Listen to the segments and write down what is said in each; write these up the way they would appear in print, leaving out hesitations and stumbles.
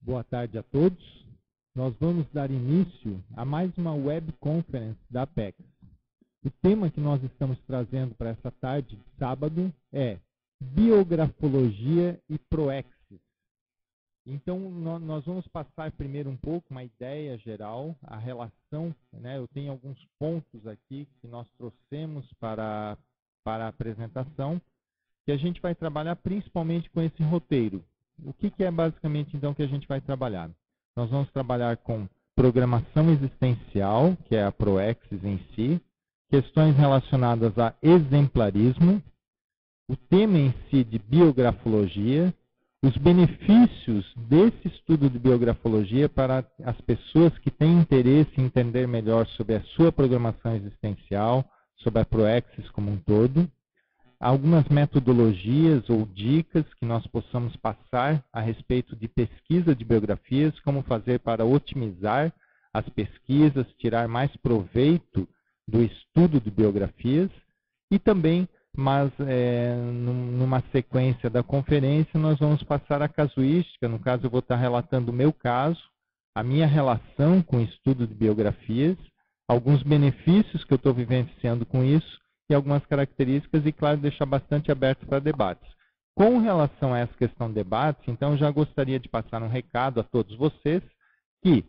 Boa tarde a todos. Nós vamos dar início a mais uma web conference da Apex. O tema que nós estamos trazendo para essa tarde de sábado é Biografologia e Proexis. Então, nós vamos passar primeiro um pouco uma ideia geral, a relação, né? Eu tenho alguns pontos aqui que nós trouxemos para a apresentação, que a gente vai trabalhar principalmente com esse roteiro. O que é basicamente, então, que a gente vai trabalhar? Nós vamos trabalhar com programação existencial, que é a Proexis em si, questões relacionadas a exemplarismo, o tema em si de biografologia, os benefícios desse estudo de biografologia para as pessoas que têm interesse em entender melhor sobre a sua programação existencial, sobre a Proexis como um todo, algumas metodologias ou dicas que nós possamos passar a respeito de pesquisa de biografias, como fazer para otimizar as pesquisas, tirar mais proveito do estudo de biografias e também, mas numa sequência da conferência, nós vamos passar a casuística. No caso, eu vou estar relatando o meu caso, a minha relação com o estudo de biografias, alguns benefícios que eu estou vivenciando com isso, e algumas características, e claro, deixar bastante aberto para debates. Com relação a essa questão de debates, então, eu já gostaria de passar um recado a todos vocês, que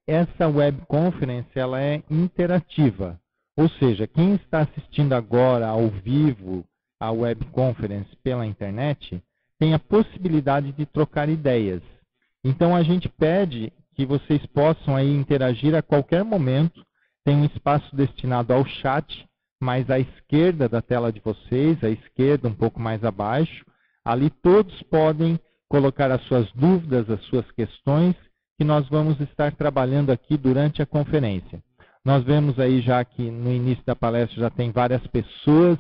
essa web conference ela é interativa, ou seja, quem está assistindo agora ao vivo a web conference pela internet, tem a possibilidade de trocar ideias. Então, a gente pede que vocês possam aí interagir a qualquer momento, tem um espaço destinado ao chat, mais à esquerda da tela de vocês, à esquerda um pouco mais abaixo, ali todos podem colocar as suas dúvidas, as suas questões, que nós vamos estar trabalhando aqui durante a conferência. Nós vemos aí já que no início da palestra já tem várias pessoas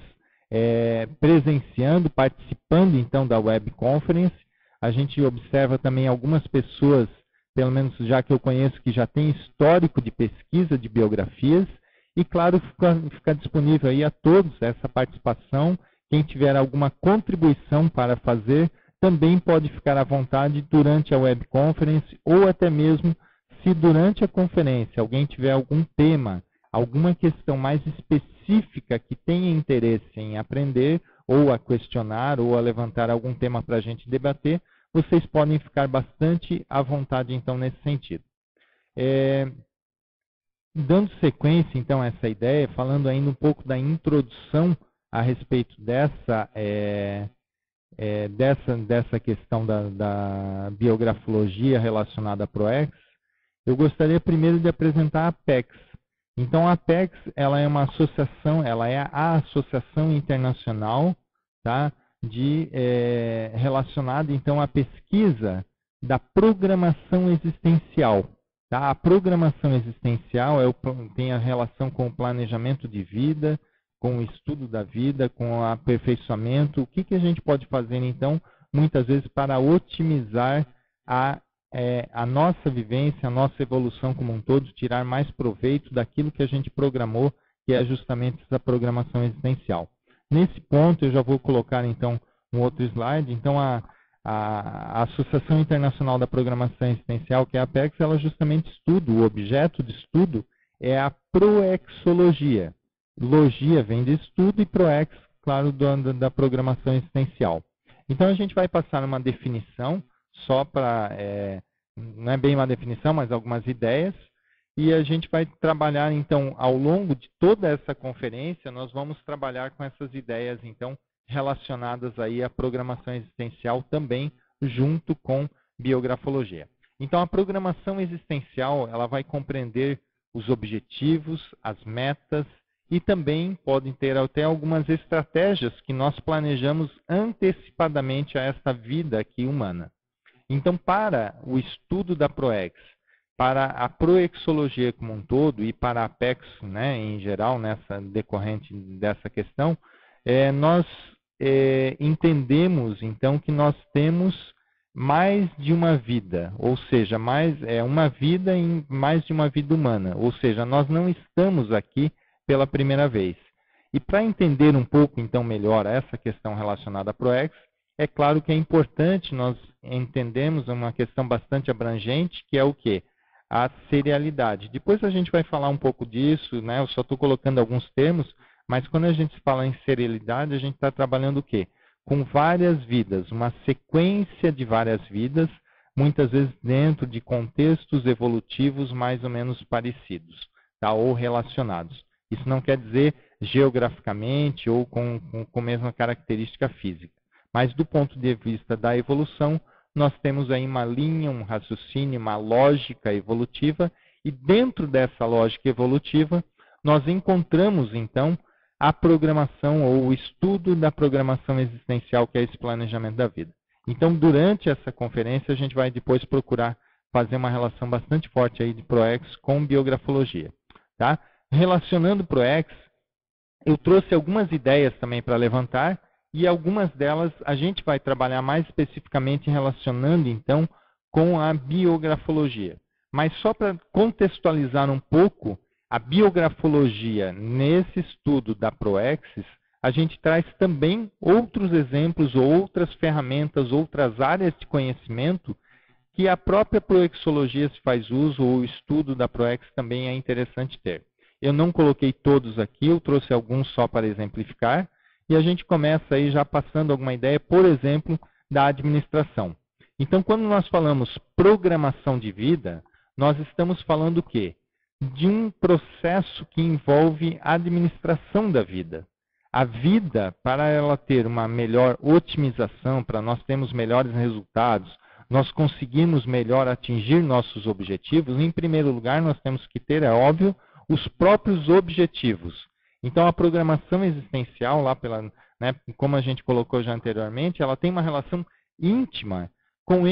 presenciando, participando então da web conference. A gente observa também algumas pessoas, pelo menos já que eu conheço, que já tem histórico de pesquisa de biografias. E, claro, fica disponível aí a todos essa participação. Quem tiver alguma contribuição para fazer, também pode ficar à vontade durante a web conference ou até mesmo se durante a conferência alguém tiver algum tema, alguma questão mais específica que tenha interesse em aprender ou a questionar ou a levantar algum tema para a gente debater, vocês podem ficar bastante à vontade, então, nesse sentido. Dando sequência, então, a essa ideia, falando ainda um pouco da introdução a respeito dessa questão da biografologia relacionada à Proexis, eu gostaria primeiro de apresentar a Apex. Então, a Apex ela é uma associação, ela é a associação internacional, tá, relacionada, então, à pesquisa da programação existencial. Tá? A programação existencial tem a relação com o planejamento de vida, com o estudo da vida, com o aperfeiçoamento. O que a gente pode fazer, então, muitas vezes, para otimizar a nossa vivência, a nossa evolução como um todo, tirar mais proveito daquilo que a gente programou, que é justamente essa programação existencial. Nesse ponto, eu já vou colocar, então, um outro slide. Então, a Associação Internacional da Programação Existencial, que é a Apex, ela justamente estuda, o objeto de estudo é a proexologia. Logia vem de estudo e proex, claro, da programação existencial. Então, a gente vai passar uma definição, só para, não é bem uma definição, mas algumas ideias, e a gente vai trabalhar, então, ao longo de toda essa conferência, nós vamos trabalhar com essas ideias, então, relacionadas aí à programação existencial também, junto com biografologia. Então, a programação existencial, ela vai compreender os objetivos, as metas, e também podem ter até algumas estratégias que nós planejamos antecipadamente a esta vida aqui humana. Então, para o estudo da Proex, para a proexologia como um todo e para a Apex, né, em geral, nessa decorrente dessa questão, nós entendemos, então, que nós temos mais de uma vida, ou seja, uma vida em mais de uma vida humana, ou seja, nós não estamos aqui pela primeira vez. E para entender um pouco, então, melhor essa questão relacionada à Proex, é claro que é importante nós entendemos uma questão bastante abrangente, que é o quê? A serialidade. Depois a gente vai falar um pouco disso, né? Eu só estou colocando alguns termos, mas quando a gente fala em serialidade, a gente está trabalhando o quê? Com várias vidas, uma sequência de várias vidas, muitas vezes dentro de contextos evolutivos mais ou menos parecidos, tá? Ou relacionados. Isso não quer dizer geograficamente ou com a mesma característica física. Mas do ponto de vista da evolução, nós temos aí uma linha, um raciocínio, uma lógica evolutiva, e dentro dessa lógica evolutiva, nós encontramos, então, a programação ou o estudo da programação existencial, que é esse planejamento da vida. Então, durante essa conferência, a gente vai depois procurar fazer uma relação bastante forte aí de ProEx com biografologia. Tá? Relacionando ProEx, eu trouxe algumas ideias também para levantar, e algumas delas a gente vai trabalhar mais especificamente relacionando, então, com a biografologia. Mas só para contextualizar um pouco, a biografologia, nesse estudo da ProExis, a gente traz também outros exemplos, outras ferramentas, outras áreas de conhecimento que a própria proexologia se faz uso, ou o estudo da ProEx também é interessante ter. Eu não coloquei todos aqui, eu trouxe alguns só para exemplificar, e a gente começa aí já passando alguma ideia, por exemplo, da administração. Então, quando nós falamos programação de vida, nós estamos falando o quê? De um processo que envolve a administração da vida. A vida, para ela ter uma melhor otimização, para nós termos melhores resultados, nós conseguirmos melhor atingir nossos objetivos, em primeiro lugar, nós temos que ter, é óbvio, os próprios objetivos. Então, a programação existencial, lá pela, né, como a gente colocou já anteriormente, ela tem uma relação íntima com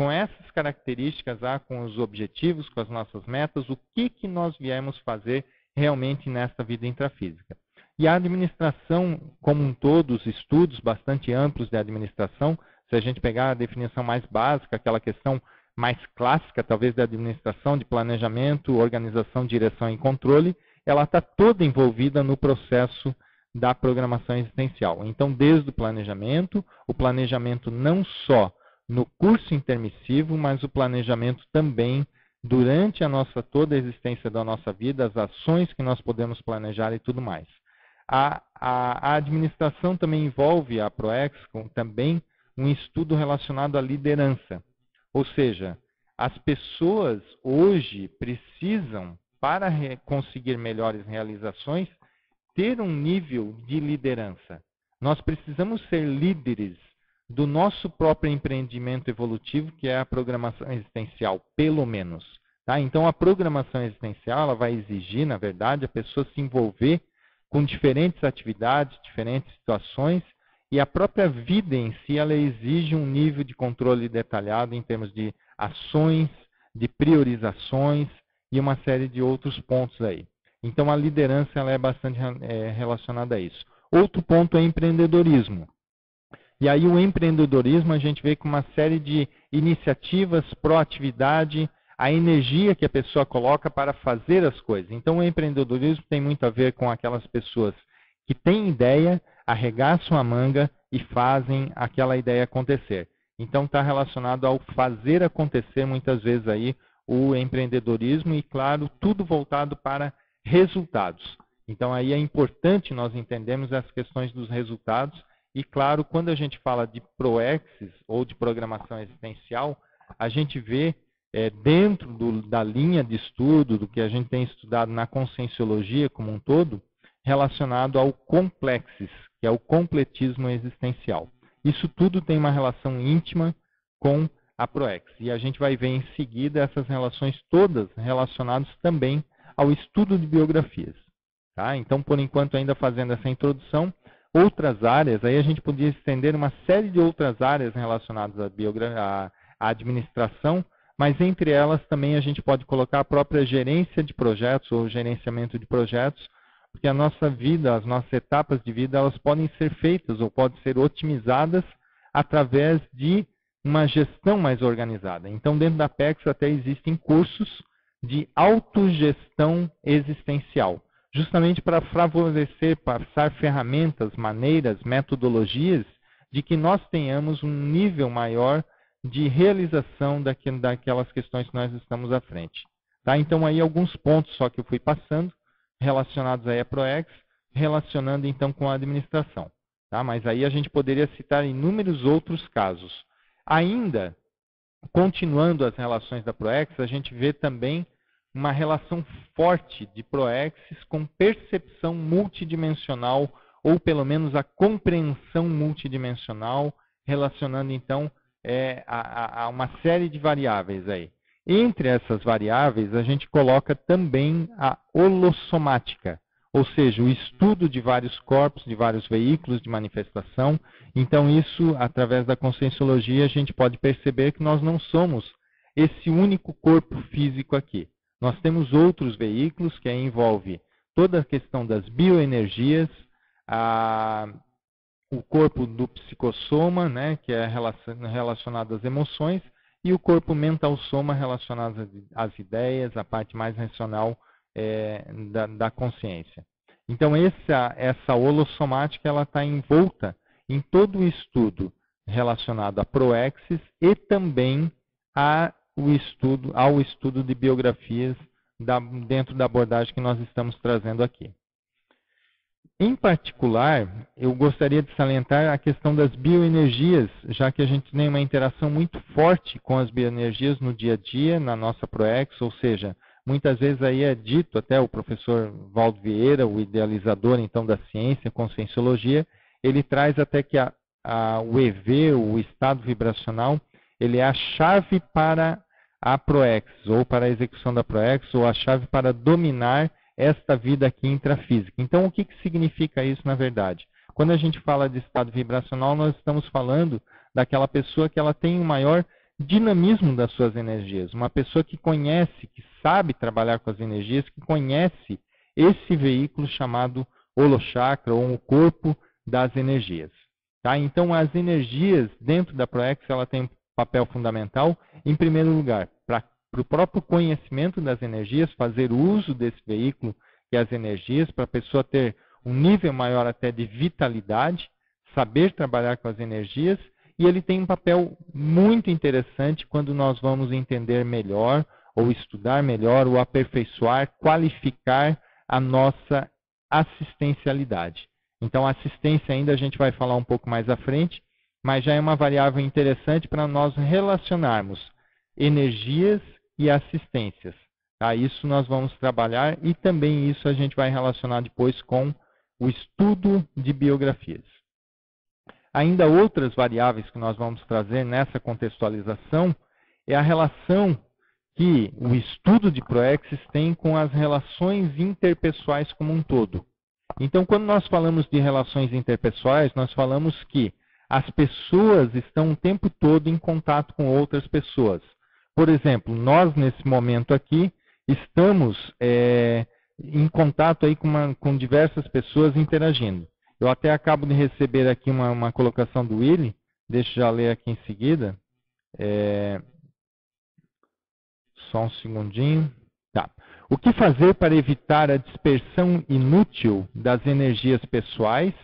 essas características, com os objetivos, com as nossas metas, o que nós viemos fazer realmente nesta vida intrafísica. E a administração, como um todo, os estudos bastante amplos de administração, se a gente pegar a definição mais básica, aquela questão mais clássica, talvez, da administração, de planejamento, organização, direção e controle, ela está toda envolvida no processo da programação existencial. Então, desde o planejamento não só no curso intermissivo, mas o planejamento também durante toda a existência da nossa vida, as ações que nós podemos planejar e tudo mais. A administração também envolve a ProEx com também um estudo relacionado à liderança. Ou seja, as pessoas hoje precisam, para conseguir melhores realizações, ter um nível de liderança. Nós precisamos ser líderes do nosso próprio empreendimento evolutivo, que é a programação existencial, pelo menos. Tá? Então, a programação existencial ela vai exigir, na verdade, a pessoa se envolver com diferentes atividades, diferentes situações, e a própria vida em si ela exige um nível de controle detalhado em termos de ações, de priorizações e uma série de outros pontos aí. Então, a liderança ela é bastante relacionada a isso. Outro ponto é empreendedorismo. E aí o empreendedorismo a gente vê com uma série de iniciativas, proatividade, a energia que a pessoa coloca para fazer as coisas. Então, o empreendedorismo tem muito a ver com aquelas pessoas que têm ideia, arregaçam a manga e fazem aquela ideia acontecer. Então, está relacionado ao fazer acontecer, muitas vezes, aí o empreendedorismo e, claro, tudo voltado para resultados. Então, aí é importante nós entendermos as questões dos resultados e, claro, quando a gente fala de ProExis ou de programação existencial, a gente vê dentro da linha de estudo, do que a gente tem estudado na conscienciologia como um todo, relacionado ao complexis, que é o completismo existencial. Isso tudo tem uma relação íntima com a ProEx. E a gente vai ver em seguida essas relações todas relacionadas também ao estudo de biografias. Tá? Então, por enquanto, ainda fazendo essa introdução, outras áreas, aí a gente podia estender uma série de outras áreas relacionadas à administração, mas entre elas também a gente pode colocar a própria gerência de projetos ou gerenciamento de projetos, porque a nossa vida, as nossas etapas de vida, elas podem ser feitas ou podem ser otimizadas através de uma gestão mais organizada. Então, dentro da Apex até existem cursos de autogestão existencial, justamente para favorecer, passar ferramentas, maneiras, metodologias de que nós tenhamos um nível maior de realização daquelas questões que nós estamos à frente. Tá? Então, aí alguns pontos só que eu fui passando, relacionados aí a ProEx, relacionando então com a administração. Tá? Mas aí a gente poderia citar inúmeros outros casos. Ainda, continuando as relações da ProEx, a gente vê também uma relação forte de ProExes com percepção multidimensional, ou pelo menos a compreensão multidimensional, relacionando então a uma série de variáveis aí. Entre essas variáveis, a gente coloca também a holossomática, ou seja, o estudo de vários corpos, de vários veículos de manifestação. Então, isso, através da conscienciologia, a gente pode perceber que nós não somos esse único corpo físico aqui. Nós temos outros veículos que aí envolve toda a questão das bioenergias, o corpo do psicossoma, né, que é relacionado às emoções, e o corpo mental-soma relacionado às ideias, a parte mais racional da consciência. Então, essa holossomática ela está envolta em todo o estudo relacionado a proexis e também ao estudo de biografias dentro da abordagem que nós estamos trazendo aqui. Em particular, eu gostaria de salientar a questão das bioenergias, já que a gente tem uma interação muito forte com as bioenergias no dia a dia, na nossa ProEx, ou seja, muitas vezes aí é dito, até o professor Valdo Vieira, o idealizador então da ciência, conscienciologia, ele traz até que o EV, o estado vibracional, ele é a chave para a ProEx, ou para a execução da ProEx, ou a chave para dominar esta vida aqui intrafísica. Então, o que significa isso na verdade? Quando a gente fala de estado vibracional, nós estamos falando daquela pessoa que ela tem um maior dinamismo das suas energias. Uma pessoa que conhece, que sabe trabalhar com as energias, que conhece esse veículo chamado holochakra, ou o corpo das energias. Tá? Então, as energias dentro da ProEx, ela tem um papel fundamental, em primeiro lugar, para o próprio conhecimento das energias, fazer uso desse veículo que é as energias, para a pessoa ter um nível maior até de vitalidade, saber trabalhar com as energias, e ele tem um papel muito interessante quando nós vamos entender melhor, ou estudar melhor, ou aperfeiçoar, qualificar a nossa assistencialidade. Então, a assistência ainda a gente vai falar um pouco mais à frente, mas já é uma variável interessante para nós relacionarmos energias e assistências. Tá? Isso nós vamos trabalhar e também isso a gente vai relacionar depois com o estudo de biografias. Ainda outras variáveis que nós vamos trazer nessa contextualização é a relação que o estudo de proexis tem com as relações interpessoais como um todo. Então, quando nós falamos de relações interpessoais, nós falamos que as pessoas estão o tempo todo em contato com outras pessoas. Por exemplo, nós nesse momento aqui estamos em contato aí com diversas pessoas interagindo. Eu até acabo de receber aqui uma colocação do Willy, deixa eu já ler aqui em seguida. Só um segundinho. Tá. O que fazer para evitar a dispersão inútil das energias pessoais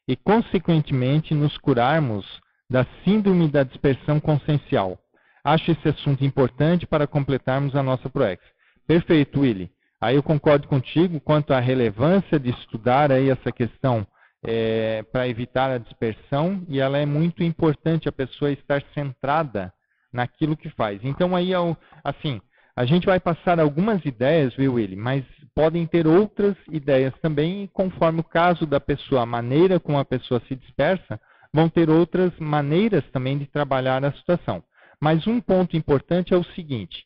e, consequentemente, nos curarmos da síndrome da dispersão consciencial? Acho esse assunto importante para completarmos a nossa ProEx. Perfeito, Willy. Aí eu concordo contigo quanto à relevância de estudar aí essa questão para evitar a dispersão, e ela é muito importante a pessoa estar centrada naquilo que faz. Então, aí, assim, a gente vai passar algumas ideias, viu, Willy? Mas podem ter outras ideias também, e conforme o caso da pessoa, a maneira como a pessoa se dispersa, vão ter outras maneiras também de trabalhar a situação. Mas um ponto importante é o seguinte,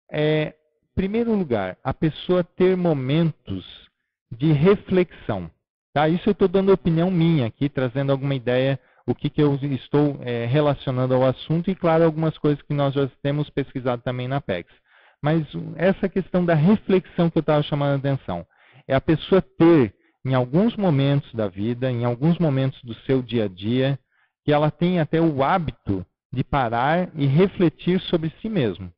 em primeiro lugar, a pessoa ter momentos de reflexão. Tá? Isso eu estou dando opinião minha aqui, trazendo alguma ideia, o que eu estou relacionando ao assunto, e claro, algumas coisas que nós já temos pesquisado também na PEX. Mas essa questão da reflexão que eu estava chamando a atenção, é a pessoa ter, em alguns momentos da vida, em alguns momentos do seu dia a dia, que ela tem até o hábito de parar e refletir sobre si mesmo.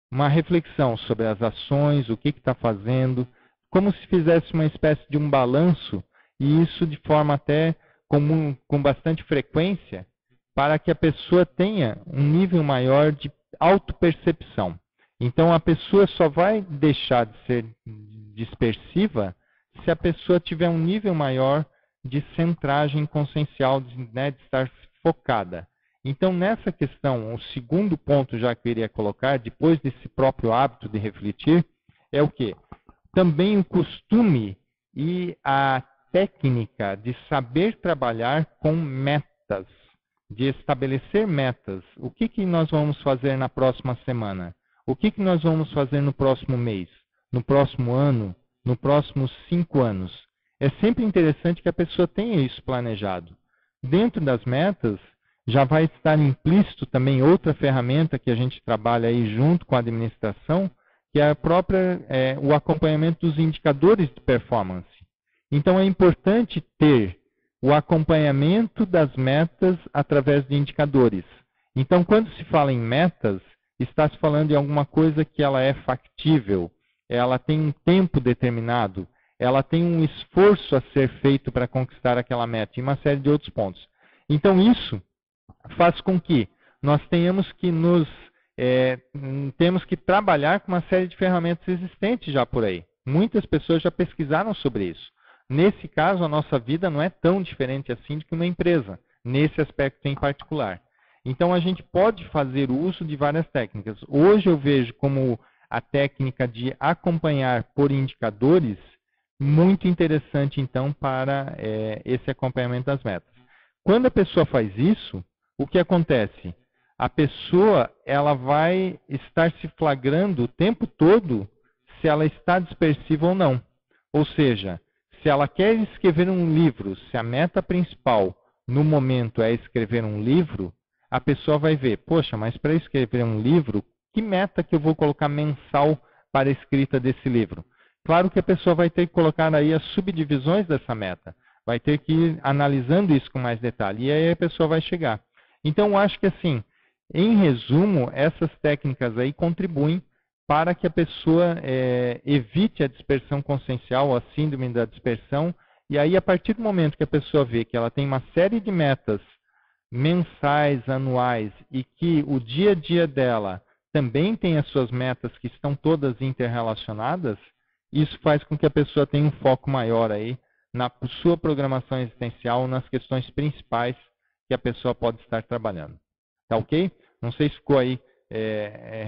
Uma reflexão sobre as ações, o que está fazendo, como se fizesse uma espécie de um balanço, e isso de forma até com bastante frequência, para que a pessoa tenha um nível maior de autopercepção. Então, a pessoa só vai deixar de ser dispersiva se a pessoa tiver um nível maior de centragem consciencial, né, de estar focada. Então, nessa questão, o segundo ponto já que eu iria colocar, depois desse próprio hábito de refletir, é o quê? Também o costume e a técnica de saber trabalhar com metas, de estabelecer metas. O que nós vamos fazer na próxima semana? O que nós vamos fazer no próximo mês? No próximo ano? Nos próximos 5 anos? É sempre interessante que a pessoa tenha isso planejado. Dentro das metas, já vai estar implícito também outra ferramenta que a gente trabalha aí junto com a administração, que é o acompanhamento dos indicadores de performance. Então, é importante ter o acompanhamento das metas através de indicadores. Então, quando se fala em metas, está se falando de alguma coisa que ela é factível, ela tem um tempo determinado, ela tem um esforço a ser feito para conquistar aquela meta, e uma série de outros pontos. Então, isso faz com que nós tenhamos que trabalhar com uma série de ferramentas existentes já por aí. Muitas pessoas já pesquisaram sobre isso. Nesse caso, a nossa vida não é tão diferente assim do que uma empresa, nesse aspecto em particular. Então, a gente pode fazer uso de várias técnicas. Hoje eu vejo como a técnica de acompanhar por indicadores muito interessante, então, para esse acompanhamento das metas. Quando a pessoa faz isso, o que acontece? A pessoa ela vai estar se flagrando o tempo todo se ela está dispersiva ou não. Ou seja, se ela quer escrever um livro, se a meta principal no momento é escrever um livro, a pessoa vai ver, poxa, mas para escrever um livro, que meta que eu vou colocar mensal para a escrita desse livro? Claro que a pessoa vai ter que colocar aí as subdivisões dessa meta, vai ter que ir analisando isso com mais detalhe, e aí a pessoa vai chegar. Então, eu acho que assim, em resumo, essas técnicas aí contribuem para que a pessoa evite a dispersão consciencial, a síndrome da dispersão, e aí a partir do momento que a pessoa vê que ela tem uma série de metas mensais, anuais, e que o dia a dia dela também tem as suas metas que estão todas interrelacionadas, isso faz com que a pessoa tenha um foco maior aí na sua programação existencial, nas questões principais que a pessoa pode estar trabalhando. Tá ok? Não sei se ficou aí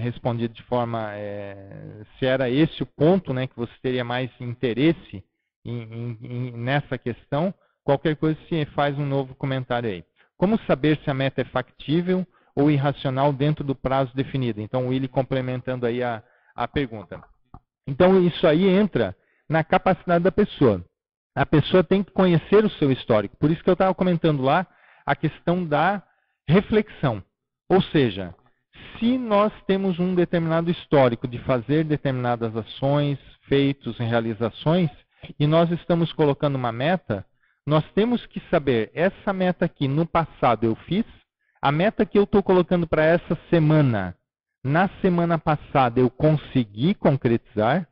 respondido de forma... se era esse o ponto, né, que você teria mais interesse nessa questão. Qualquer coisa, se faz um novo comentário aí. Como saber se a meta é factível ou irracional dentro do prazo definido? Então, o Willy complementando aí a pergunta. Então, isso aí entra na capacidade da pessoa. A pessoa tem que conhecer o seu histórico. Por isso que eu estava comentando lá a questão da reflexão. Ou seja, se nós temos um determinado histórico de fazer determinadas ações, feitos, realizações, e nós estamos colocando uma meta, nós temos que saber, essa meta aqui no passado eu fiz, a meta que eu estou colocando para essa semana, na semana passada eu consegui concretizar.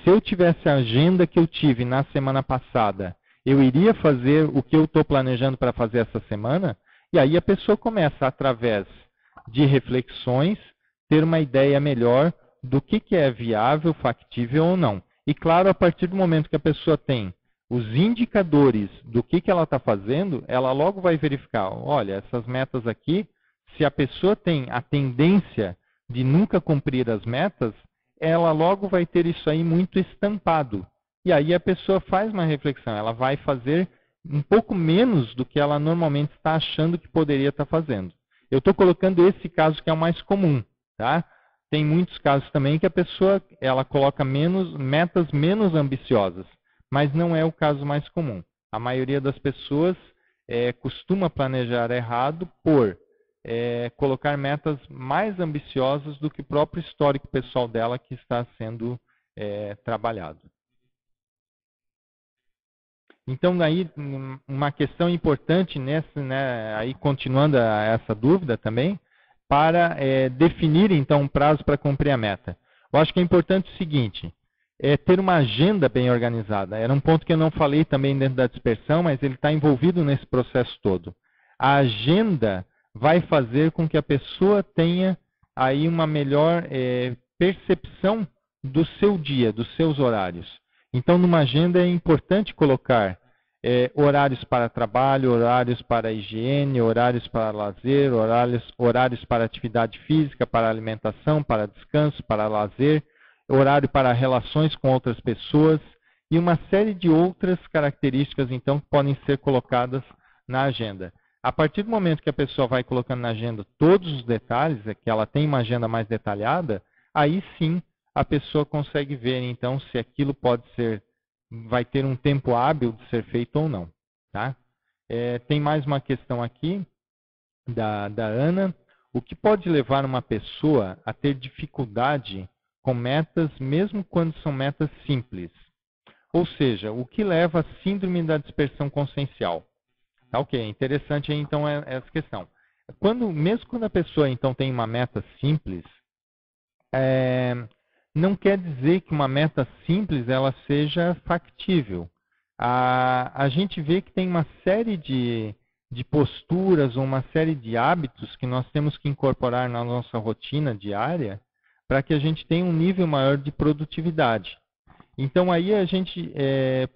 Se eu tivesse a agenda que eu tive na semana passada, eu iria fazer o que eu estou planejando para fazer essa semana? E aí a pessoa começa, através de reflexões, ter uma ideia melhor do que é viável, factível ou não. E claro, a partir do momento que a pessoa tem os indicadores do que ela está fazendo, ela logo vai verificar, olha, essas metas aqui, se a pessoa tem a tendência de nunca cumprir as metas, ela logo vai ter isso aí muito estampado. E aí a pessoa faz uma reflexão, ela vai fazer um pouco menos do que ela normalmente está achando que poderia estar fazendo. Eu estou colocando esse caso que é o mais comum, tá? Tem muitos casos também que a pessoa ela coloca metas menos ambiciosas, mas não é o caso mais comum. A maioria das pessoas costuma planejar errado por colocar metas mais ambiciosas do que o próprio histórico pessoal dela que está sendo trabalhado. Então, aí, uma questão importante, aí continuando essa dúvida também, para definir, então, um prazo para cumprir a meta. Eu acho que é importante o seguinte, ter uma agenda bem organizada. Era um ponto que eu não falei também dentro da dispersão, mas ele está envolvido nesse processo todo. A agenda vai fazer com que a pessoa tenha aí uma melhor percepção do seu dia, dos seus horários. Então, numa agenda é importante colocar horários para trabalho, horários para higiene, horários para lazer, horários para atividade física, para alimentação, para descanso, para lazer, horário para relações com outras pessoas e uma série de outras características, então, que podem ser colocadas na agenda. A partir do momento que a pessoa vai colocando na agenda todos os detalhes, que ela tem uma agenda mais detalhada, aí sim a pessoa consegue ver, então, se aquilo vai ter um tempo hábil de ser feito ou não. Tá? Tem mais uma questão aqui da Ana. O que pode levar uma pessoa a ter dificuldade com metas, mesmo quando são metas simples? Ou seja, o que leva à síndrome da dispersão consciencial? Tá, ok, interessante então essa questão. Mesmo quando a pessoa então tem uma meta simples, não quer dizer que uma meta simples ela seja factível. A gente vê que tem uma série de posturas ou uma série de hábitos que nós temos que incorporar na nossa rotina diária para que a gente tenha um nível maior de produtividade. Então aí a gente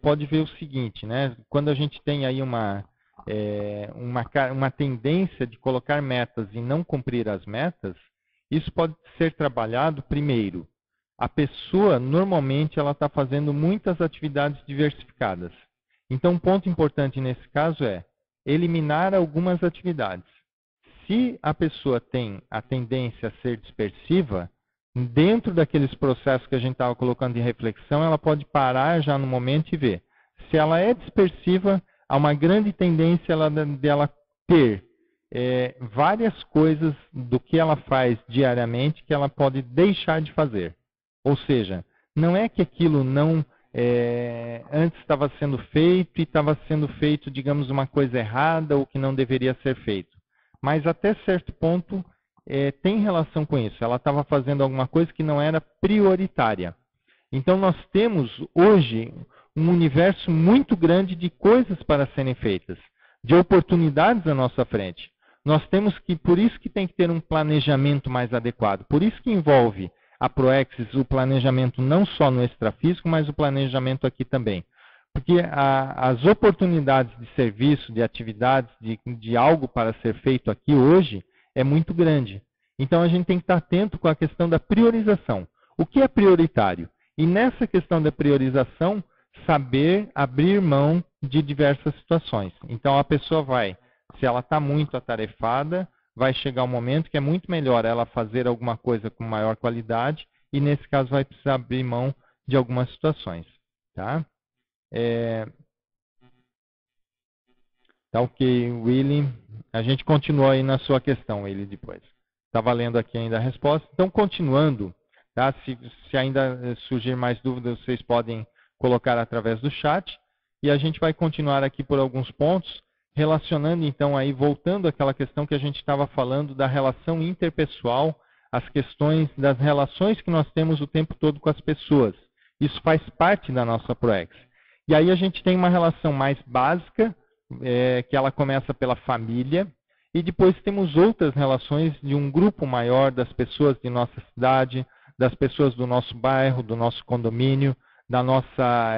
pode ver o seguinte, né? Quando a gente tem aí uma tendência de colocar metas e não cumprir as metas, isso pode ser trabalhado primeiro. A pessoa, normalmente, ela está fazendo muitas atividades diversificadas. Então, um ponto importante nesse caso é eliminar algumas atividades. Se a pessoa tem a tendência a ser dispersiva, dentro daqueles processos que a gente estava colocando de reflexão, ela pode parar já no momento e ver. Se ela é dispersiva, há uma grande tendência dela ter várias coisas do que ela faz diariamente que ela pode deixar de fazer. Ou seja, não é que aquilo não antes estava sendo feito e estava sendo feito, digamos, uma coisa errada ou que não deveria ser feito. Mas até certo ponto tem relação com isso. Ela estava fazendo alguma coisa que não era prioritária. Então nós temos hoje um universo muito grande de coisas para serem feitas, de oportunidades à nossa frente. Nós temos por isso que tem que ter um planejamento mais adequado. Por isso que envolve a Proexis o planejamento não só no extrafísico, mas o planejamento aqui também. Porque as oportunidades de serviço, de atividades, de algo para ser feito aqui hoje é muito grande. Então a gente tem que estar atento com a questão da priorização. O que é prioritário? E nessa questão da priorização, saber abrir mão de diversas situações. Então a pessoa se ela está muito atarefada, vai chegar um momento que é muito melhor ela fazer alguma coisa com maior qualidade e nesse caso vai precisar abrir mão de algumas situações. Tá? Tá ok, Willy. A gente continua aí na sua questão, Willy, depois. Estava lendo aqui ainda a resposta. Então, continuando, tá? Se ainda surgir mais dúvidas, vocês podem colocar através do chat. E a gente vai continuar aqui por alguns pontos, relacionando então aí, voltando àquela questão que a gente estava falando da relação interpessoal, as questões das relações que nós temos o tempo todo com as pessoas. Isso faz parte da nossa Proex. E aí a gente tem uma relação mais básica, que ela começa pela família, e depois temos outras relações de um grupo maior das pessoas de nossa cidade, das pessoas do nosso bairro, do nosso condomínio, da nossa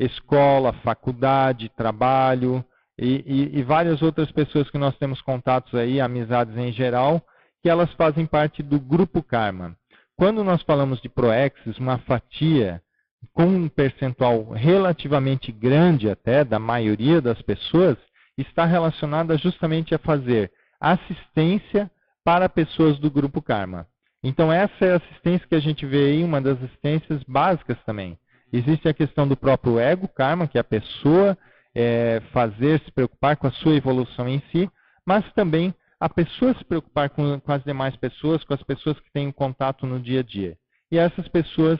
escola, faculdade, trabalho e várias outras pessoas que nós temos contatos aí, amizades em geral, que elas fazem parte do grupo Karma. Quando nós falamos de Proexis, uma fatia com um percentual relativamente grande até da maioria das pessoas, está relacionada justamente a fazer assistência para pessoas do grupo Karma. Então essa é a assistência que a gente vê aí, uma das assistências básicas também. Existe a questão do próprio ego Karma, que é a pessoa se preocupar com a sua evolução em si, mas também a pessoa se preocupar com as demais pessoas, com as pessoas que têm contato no dia a dia. E essas pessoas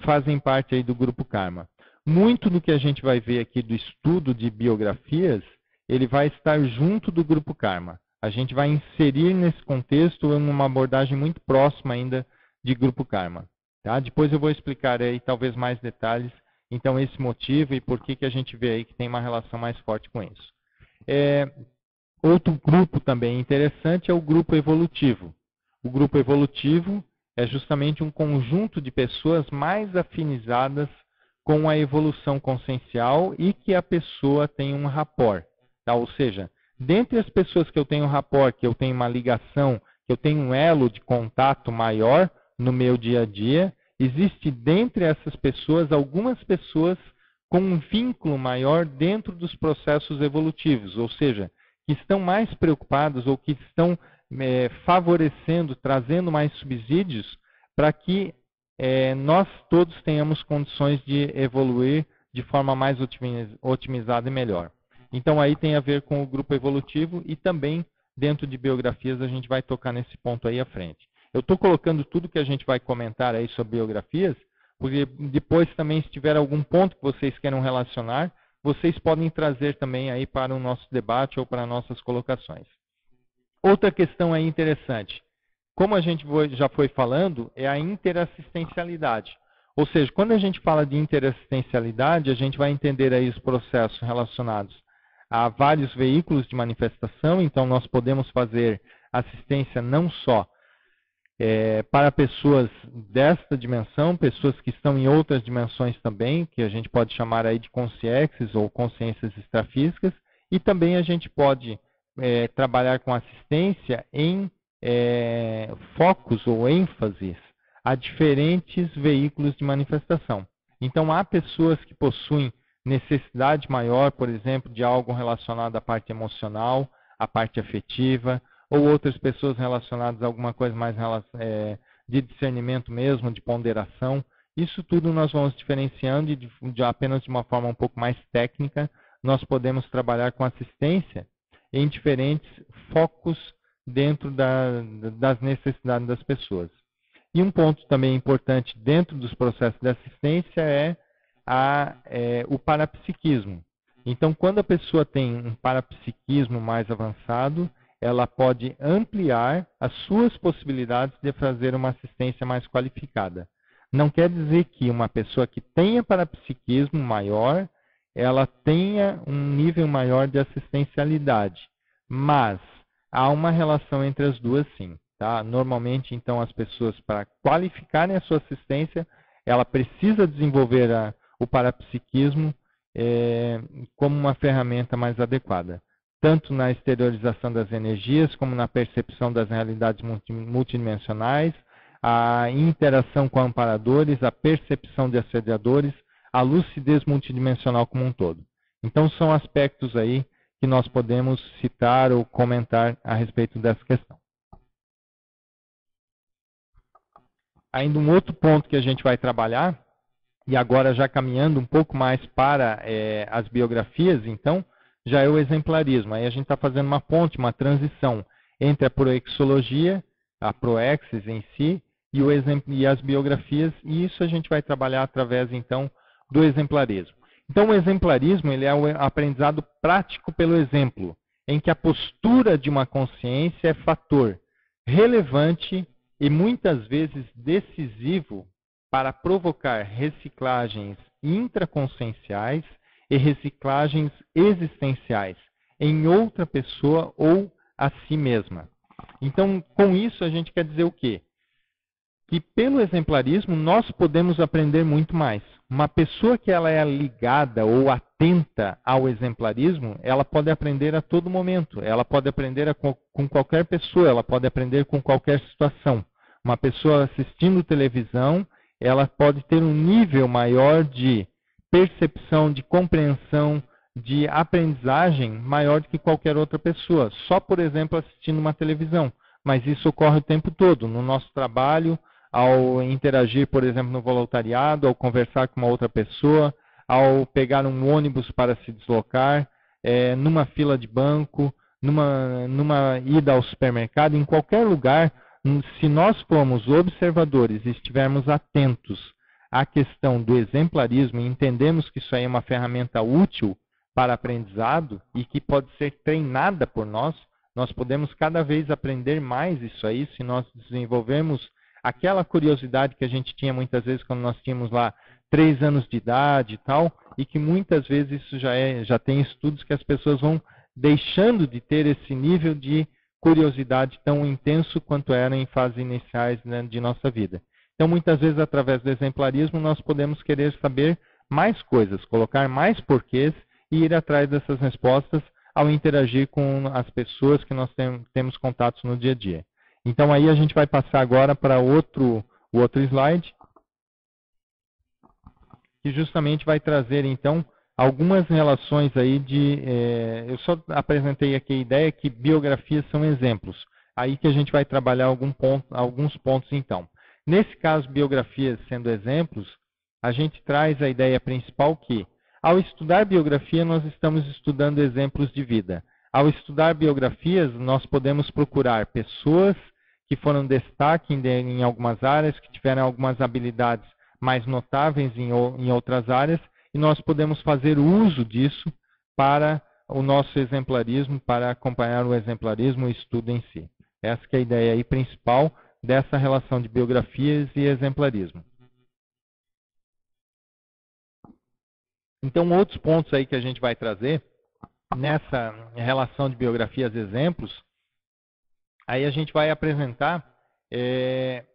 fazem parte aí do grupo Karma. Muito do que a gente vai ver aqui do estudo de biografias, ele vai estar junto do grupo Karma. A gente vai inserir nesse contexto uma abordagem muito próxima ainda de grupo Karma. Tá? Depois eu vou explicar aí talvez mais detalhes, então esse motivo e por que a gente vê aí que tem uma relação mais forte com isso. Outro grupo também interessante é o grupo evolutivo. O grupo evolutivo é justamente um conjunto de pessoas mais afinizadas com a evolução consciencial e que a pessoa tem um rapport. Tá? Ou seja, dentre as pessoas que eu tenho um rapport, que eu tenho uma ligação, que eu tenho um elo de contato maior no meu dia a dia, existe dentre essas pessoas algumas pessoas com um vínculo maior dentro dos processos evolutivos, ou seja, que estão mais preocupados ou que estão favorecendo, trazendo mais subsídios para que nós todos tenhamos condições de evoluir de forma mais otimizada e melhor. Então aí tem a ver com o grupo evolutivo e também dentro de biografias a gente vai tocar nesse ponto aí à frente. Eu estou colocando tudo que a gente vai comentar aí sobre biografias, porque depois também se tiver algum ponto que vocês queiram relacionar, vocês podem trazer também aí para o nosso debate ou para nossas colocações. Outra questão aí interessante, como a gente já foi falando, é a interassistencialidade. Ou seja, quando a gente fala de interassistencialidade, a gente vai entender aí os processos relacionados a vários veículos de manifestação, então nós podemos fazer assistência não só para pessoas desta dimensão, pessoas que estão em outras dimensões também, que a gente pode chamar aí de consciências ou consciências extrafísicas, e também a gente pode trabalhar com assistência em focos ou ênfases a diferentes veículos de manifestação. Então, há pessoas que possuem necessidade maior, por exemplo, de algo relacionado à parte emocional, à parte afetiva, ou outras pessoas relacionadas a alguma coisa mais de discernimento mesmo, de ponderação. Isso tudo nós vamos diferenciando e apenas de uma forma um pouco mais técnica, nós podemos trabalhar com assistência em diferentes focos dentro das necessidades das pessoas. E um ponto também importante dentro dos processos de assistência é o parapsiquismo. Então, quando a pessoa tem um parapsiquismo mais avançado, ela pode ampliar as suas possibilidades de fazer uma assistência mais qualificada. Não quer dizer que uma pessoa que tenha parapsiquismo maior, ela tenha um nível maior de assistencialidade, mas há uma relação entre as duas sim. Tá? Normalmente, então, as pessoas, para qualificarem a sua assistência, ela precisa desenvolver o parapsiquismo como uma ferramenta mais adequada, tanto na exteriorização das energias, como na percepção das realidades multidimensionais, a interação com amparadores, a percepção de assediadores, a lucidez multidimensional como um todo. Então, são aspectos aí que nós podemos citar ou comentar a respeito dessa questão. Ainda um outro ponto que a gente vai trabalhar, e agora já caminhando um pouco mais para as biografias, então, já é o exemplarismo. Aí a gente está fazendo uma ponte, uma transição entre a proexologia, a proexis em si, e as biografias, e isso a gente vai trabalhar através, então, do exemplarismo. Então, o exemplarismo ele é o aprendizado prático pelo exemplo, em que a postura de uma consciência é fator relevante e muitas vezes decisivo para provocar reciclagens intraconscienciais e reciclagens existenciais em outra pessoa ou a si mesma. Então, com isso, a gente quer dizer o quê? Que pelo exemplarismo nós podemos aprender muito mais. Uma pessoa que ela é ligada ou atenta ao exemplarismo, ela pode aprender a todo momento. Ela pode aprender com qualquer pessoa, ela pode aprender com qualquer situação. Uma pessoa assistindo televisão, ela pode ter um nível maior de percepção, de compreensão, de aprendizagem maior do que qualquer outra pessoa, só, por exemplo, assistindo uma televisão. Mas isso ocorre o tempo todo, no nosso trabalho, ao interagir, por exemplo, no voluntariado, ao conversar com uma outra pessoa, ao pegar um ônibus para se deslocar, numa fila de banco, numa ida ao supermercado, em qualquer lugar, se nós formos observadores e estivermos atentos à questão do exemplarismo e entendemos que isso aí é uma ferramenta útil para aprendizado e que pode ser treinada por nós, nós podemos cada vez aprender mais isso aí se nós desenvolvermos aquela curiosidade que a gente tinha muitas vezes quando nós tínhamos lá 3 anos de idade e tal, e que muitas vezes isso já tem estudos que as pessoas vão deixando de ter esse nível de curiosidade tão intenso quanto era em fases iniciais, né, de nossa vida. Então, muitas vezes, através do exemplarismo, nós podemos querer saber mais coisas, colocar mais porquês e ir atrás dessas respostas ao interagir com as pessoas que nós temos contatos no dia a dia. Então, aí a gente vai passar agora para o outro slide, que justamente vai trazer, então, algumas relações aí eu só apresentei aqui a ideia que biografias são exemplos. Aí que a gente vai trabalhar alguns pontos, então. Nesse caso, biografias sendo exemplos, a gente traz a ideia principal que, ao estudar biografia, nós estamos estudando exemplos de vida. Ao estudar biografias, nós podemos procurar pessoas que foram destaque em algumas áreas, que tiveram algumas habilidades mais notáveis em outras áreas, e nós podemos fazer uso disso para o nosso exemplarismo, para acompanhar o exemplarismo, o estudo em si. Essa que é a ideia aí principal dessa relação de biografias e exemplarismo. Então, outros pontos aí que a gente vai trazer nessa relação de biografias e exemplos, aí a gente vai apresentar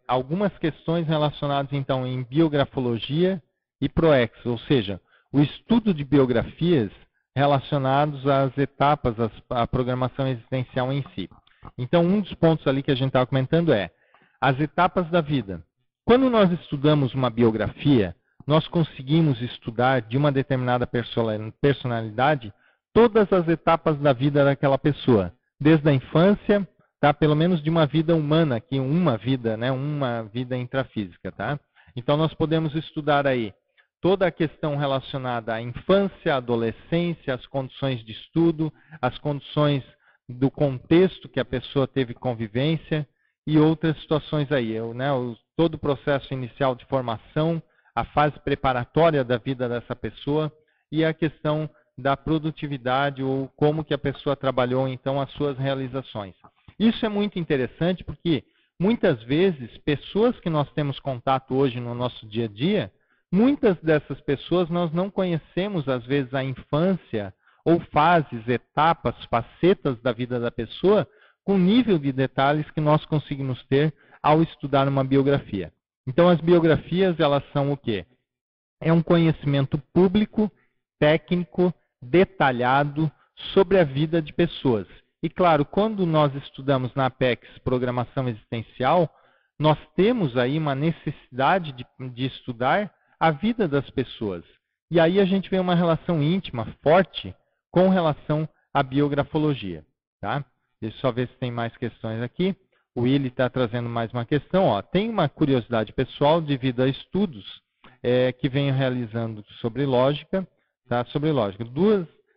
algumas questões relacionadas, então, em biografologia e ProEx, ou seja, o estudo de biografias relacionados às etapas, à programação existencial em si. Então, um dos pontos ali que a gente estava comentando é as etapas da vida. Quando nós estudamos uma biografia, nós conseguimos estudar de uma determinada personalidade todas as etapas da vida daquela pessoa, desde a infância, tá? Pelo menos de uma vida humana, que uma vida, né? Uma vida intrafísica, tá? Então nós podemos estudar aí toda a questão relacionada à infância, à adolescência, as condições de estudo, as condições do contexto que a pessoa teve convivência e outras situações aí, né? Todo o processo inicial de formação, a fase preparatória da vida dessa pessoa e a questão da produtividade ou como que a pessoa trabalhou, então, as suas realizações. Isso é muito interessante porque, muitas vezes, pessoas que nós temos contato hoje no nosso dia a dia, muitas dessas pessoas nós não conhecemos, às vezes, a infância ou fases, etapas, facetas da vida da pessoa com o nível de detalhes que nós conseguimos ter ao estudar uma biografia. Então, as biografias, elas são o quê? É um conhecimento público, técnico, detalhado sobre a vida de pessoas. E, claro, quando nós estudamos na Apex Programação Existencial, nós temos aí uma necessidade de estudar a vida das pessoas. E aí a gente vê uma relação íntima, forte, com relação à biografologia. Tá? Deixa eu só ver se tem mais questões aqui. O Willi está trazendo mais uma questão. Ó. Tem uma curiosidade pessoal devido a estudos que venho realizando sobre lógica. Tá? Sobre lógica.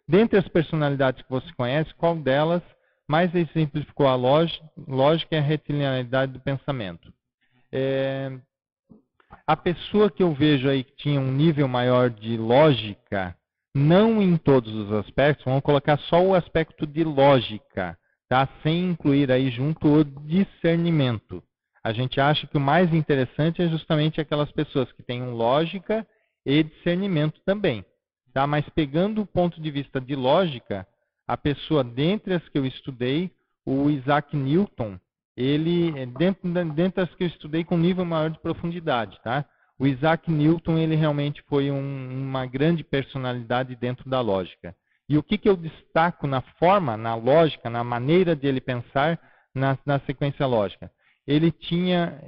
Dentre as personalidades que você conhece, qual delas mais exemplificou a lógica e a retilinearidade do pensamento? A pessoa que eu vejo aí que tinha um nível maior de lógica, não em todos os aspectos, vamos colocar só o aspecto de lógica, tá? Sem incluir aí junto o discernimento. A gente acha que o mais interessante é justamente aquelas pessoas que têm lógica e discernimento também. Tá? Mas pegando o ponto de vista de lógica, a pessoa, dentre as que eu estudei, o Isaac Newton, ele, dentro das que eu estudei com nível maior de profundidade, tá? O Isaac Newton, ele realmente foi uma grande personalidade dentro da lógica. E o que eu destaco na forma, na lógica, na maneira de ele pensar na sequência lógica? Ele tinha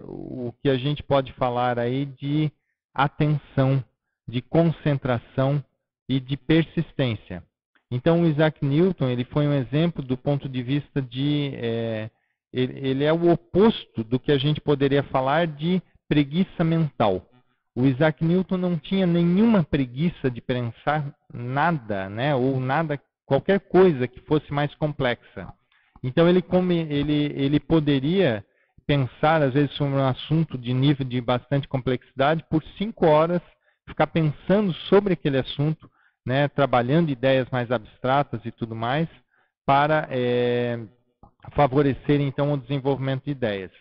o que a gente pode falar aí de atenção, de concentração e de persistência. Então, o Isaac Newton, ele foi um exemplo do ponto de vista de... ele é o oposto do que a gente poderia falar de preguiça mental. O Isaac Newton não tinha nenhuma preguiça de pensar nada, né? Ou nada, qualquer coisa que fosse mais complexa. Então, ele poderia pensar, às vezes, sobre um assunto de nível de bastante complexidade por 5 horas, ficar pensando sobre aquele assunto, né, trabalhando ideias mais abstratas e tudo mais, para favorecer, então, o desenvolvimento de ideias.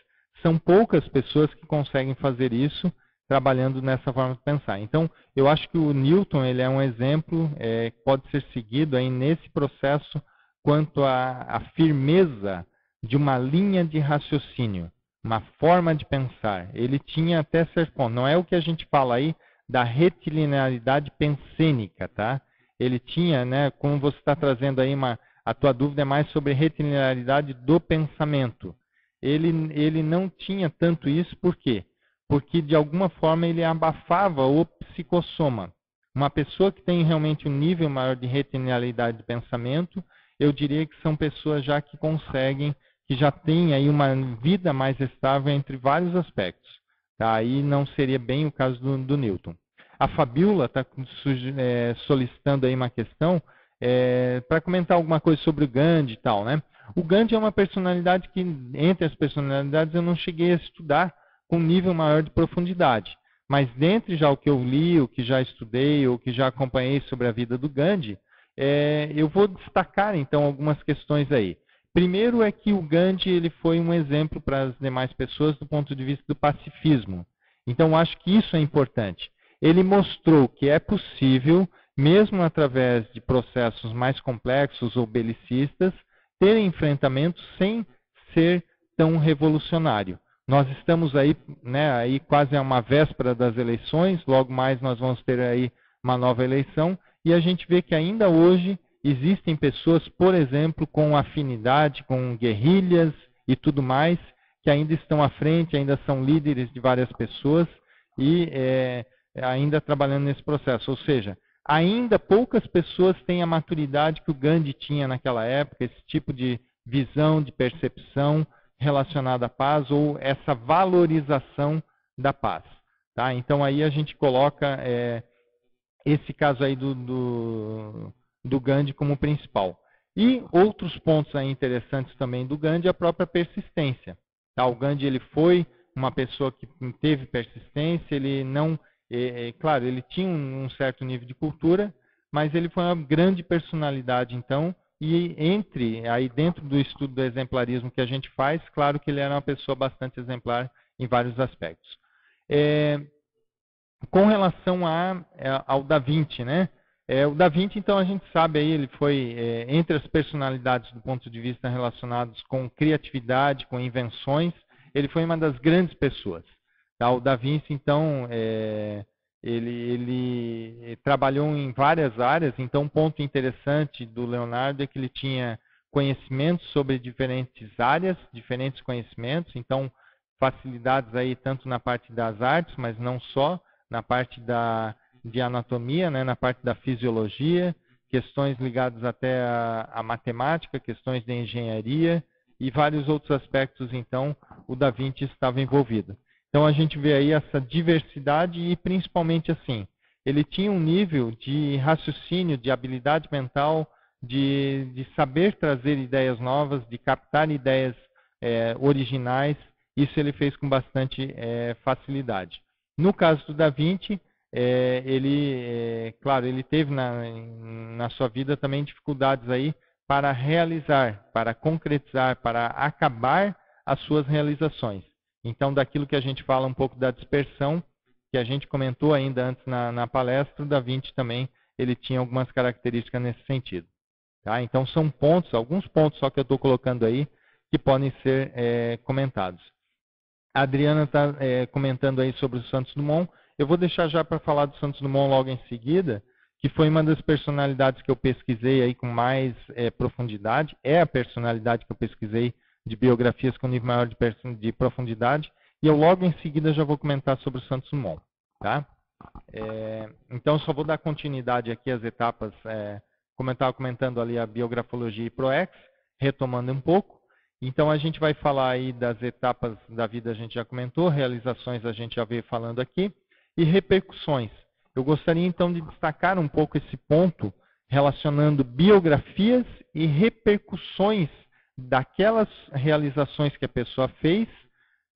São poucas pessoas que conseguem fazer isso, trabalhando nessa forma de pensar. Então, eu acho que o Newton ele é um exemplo que pode ser seguido aí nesse processo quanto à firmeza de uma linha de raciocínio, uma forma de pensar. Ele tinha até certo ponto, não é o que a gente fala aí da retilinearidade pensênica, tá? Ele tinha, né, como você está trazendo aí, a tua dúvida é mais sobre retilinearidade do pensamento. Ele não tinha tanto isso, por quê? Porque, de alguma forma, ele abafava o psicossoma. Uma pessoa que tem realmente um nível maior de retilinearidade de pensamento, eu diria que são pessoas já que conseguem, que já têm aí uma vida mais estável entre vários aspectos. Tá? Aí não seria bem o caso do Newton. A Fabiola está solicitando aí uma questão para comentar alguma coisa sobre o Gandhi e tal, né? O Gandhi é uma personalidade que, entre as personalidades, eu não cheguei a estudar com nível maior de profundidade. Mas dentre já o que eu li, o que já estudei, ou que já acompanhei sobre a vida do Gandhi, eu vou destacar então algumas questões aí. Primeiro é que o Gandhi ele foi um exemplo para as demais pessoas do ponto de vista do pacifismo. Então acho que isso é importante. Ele mostrou que é possível, mesmo através de processos mais complexos ou belicistas, ter enfrentamentos sem ser tão revolucionário. Nós estamos aí, né, aí quase a uma véspera das eleições, logo mais nós vamos ter aí uma nova eleição, e a gente vê que ainda hoje existem pessoas, por exemplo, com afinidade, com guerrilhas e tudo mais, que ainda estão à frente, ainda são líderes de várias pessoas e ainda trabalhando nesse processo. Ou seja, ainda poucas pessoas têm a maturidade que o Gandhi tinha naquela época, esse tipo de visão, de percepção relacionada à paz ou essa valorização da paz. Tá? Então aí a gente coloca esse caso aí do Gandhi como principal. E outros pontos aí interessantes também do Gandhi, a própria persistência. Tá? O Gandhi ele foi uma pessoa que teve persistência, ele não, claro, ele tinha um certo nível de cultura, mas ele foi uma grande personalidade, então, e aí dentro do estudo do exemplarismo que a gente faz, claro que ele era uma pessoa bastante exemplar em vários aspectos. Com relação ao Da Vinci, né? O Da Vinci, então, a gente sabe aí, ele foi entre as personalidades do ponto de vista relacionados com criatividade, com invenções, ele foi uma das grandes pessoas. Tá? O Da Vinci, então, ele trabalhou em várias áreas, então um ponto interessante do Leonardo é que ele tinha conhecimentos sobre diferentes áreas, diferentes conhecimentos, então facilidades aí tanto na parte das artes, mas não só, na parte de anatomia, né, na parte da fisiologia, questões ligadas até à matemática, questões de engenharia e vários outros aspectos, então, o Da Vinci estava envolvido. Então, a gente vê aí essa diversidade e, principalmente assim, ele tinha um nível de raciocínio, de habilidade mental, de saber trazer ideias novas, de captar ideias originais. Isso ele fez com bastante facilidade. No caso do Da Vinci, claro, ele teve na sua vida também dificuldades aí para realizar, para concretizar, para acabar as suas realizações. Então, daquilo que a gente fala um pouco da dispersão, que a gente comentou ainda antes na palestra, o Da Vinci também ele tinha algumas características nesse sentido. Tá? Então, são pontos, alguns pontos só que eu estou colocando aí, que podem ser comentados. A Adriana está comentando aí sobre o Santos Dumont. Eu vou deixar já para falar do Santos Dumont logo em seguida, que foi uma das personalidades que eu pesquisei aí com mais profundidade. É a personalidade que eu pesquisei de biografias com nível maior de profundidade. E eu logo em seguida já vou comentar sobre o Santos Dumont. Tá? Então, só vou dar continuidade aqui às etapas, como eu estava comentando ali a biografologia e ProEx, retomando um pouco. Então, a gente vai falar aí das etapas da vida, a gente já comentou, realizações a gente já veio falando aqui, e repercussões. Eu gostaria, então, de destacar um pouco esse ponto, relacionando biografias e repercussões daquelas realizações que a pessoa fez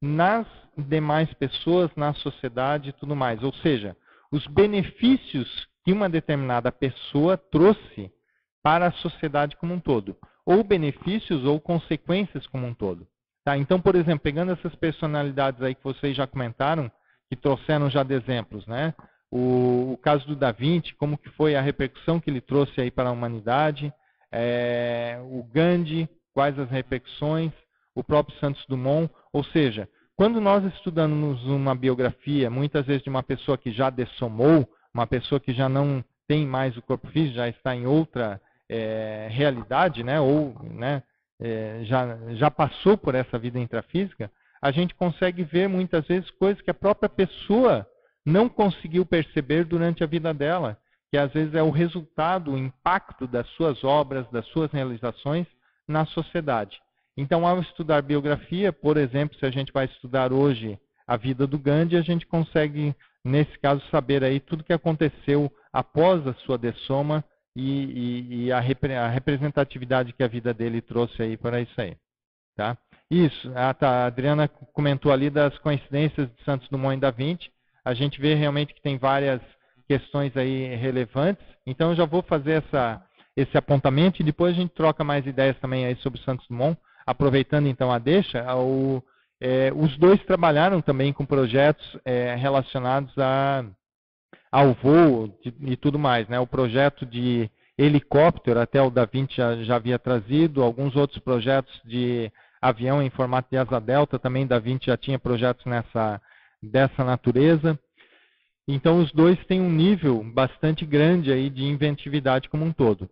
nas demais pessoas, na sociedade e tudo mais. Ou seja, os benefícios que uma determinada pessoa trouxe para a sociedade como um todo. Ou benefícios ou consequências como um todo. Tá? Então, por exemplo, pegando essas personalidades aí que vocês já comentaram, que trouxeram já de exemplos, né? O caso do Da Vinci, como que foi a repercussão que ele trouxe aí para a humanidade, o Gandhi, quais as repercussões, o próprio Santos Dumont, ou seja, quando nós estudamos uma biografia, muitas vezes de uma pessoa que já dessomou, uma pessoa que já não tem mais o corpo físico, já está em outra realidade, né? Ou né, já passou por essa vida intrafísica, a gente consegue ver muitas vezes coisas que a própria pessoa não conseguiu perceber durante a vida dela, que às vezes é o resultado, o impacto das suas obras, das suas realizações na sociedade. Então, ao estudar biografia, por exemplo, se a gente vai estudar hoje a vida do Gandhi, a gente consegue, nesse caso, saber aí tudo que aconteceu após a sua dessoma e a representatividade que a vida dele trouxe aí para isso aí. Tá? Isso, a Adriana comentou ali das coincidências de Santos Dumont e Da Vinci. A gente vê realmente que tem várias questões aí relevantes. Então, eu já vou fazer esse apontamento e depois a gente troca mais ideias também aí sobre Santos Dumont. Aproveitando então a deixa, os dois trabalharam também com projetos relacionados ao voo e tudo mais, né? O projeto de helicóptero, até o Da Vinci já havia trazido, alguns outros projetos de avião em formato de asa delta, também Da Vinci já tinha projetos dessa natureza. Então os dois têm um nível bastante grande aí de inventividade como um todo.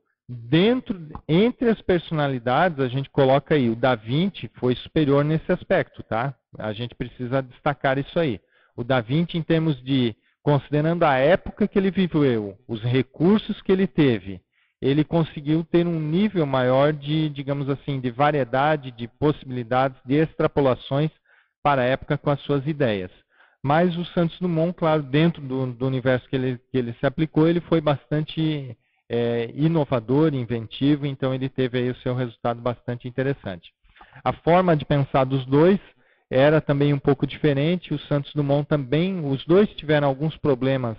Entre as personalidades, a gente coloca aí, o Da Vinci foi superior nesse aspecto, tá? A gente precisa destacar isso aí. O Da Vinci, em termos de, considerando a época que ele viveu, os recursos que ele teve, ele conseguiu ter um nível maior de, digamos assim, de variedade, de possibilidades, de extrapolações para a época com as suas ideias. Mas o Santos Dumont, claro, dentro do universo que ele se aplicou, ele foi bastante inovador, inventivo, então ele teve aí o seu resultado bastante interessante. A forma de pensar dos dois era também um pouco diferente. O Santos Dumont também, os dois tiveram alguns problemas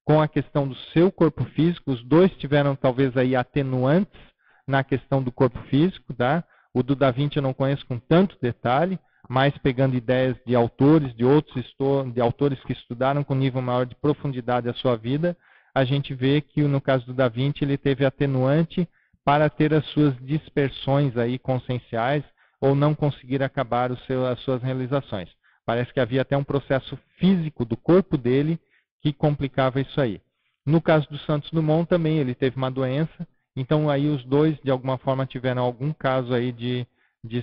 com a questão do seu corpo físico, os dois tiveram talvez aí atenuantes na questão do corpo físico, tá? O do Da Vinci eu não conheço com tanto detalhe, mas pegando ideias de autores, de autores que estudaram com nível maior de profundidade a sua vida, a gente vê que no caso do Da Vinci ele teve atenuante para ter as suas dispersões aí conscienciais ou não conseguir acabar as suas realizações. Parece que havia até um processo físico do corpo dele que complicava isso aí. No caso do Santos Dumont também ele teve uma doença, então aí os dois de alguma forma tiveram algum caso aí de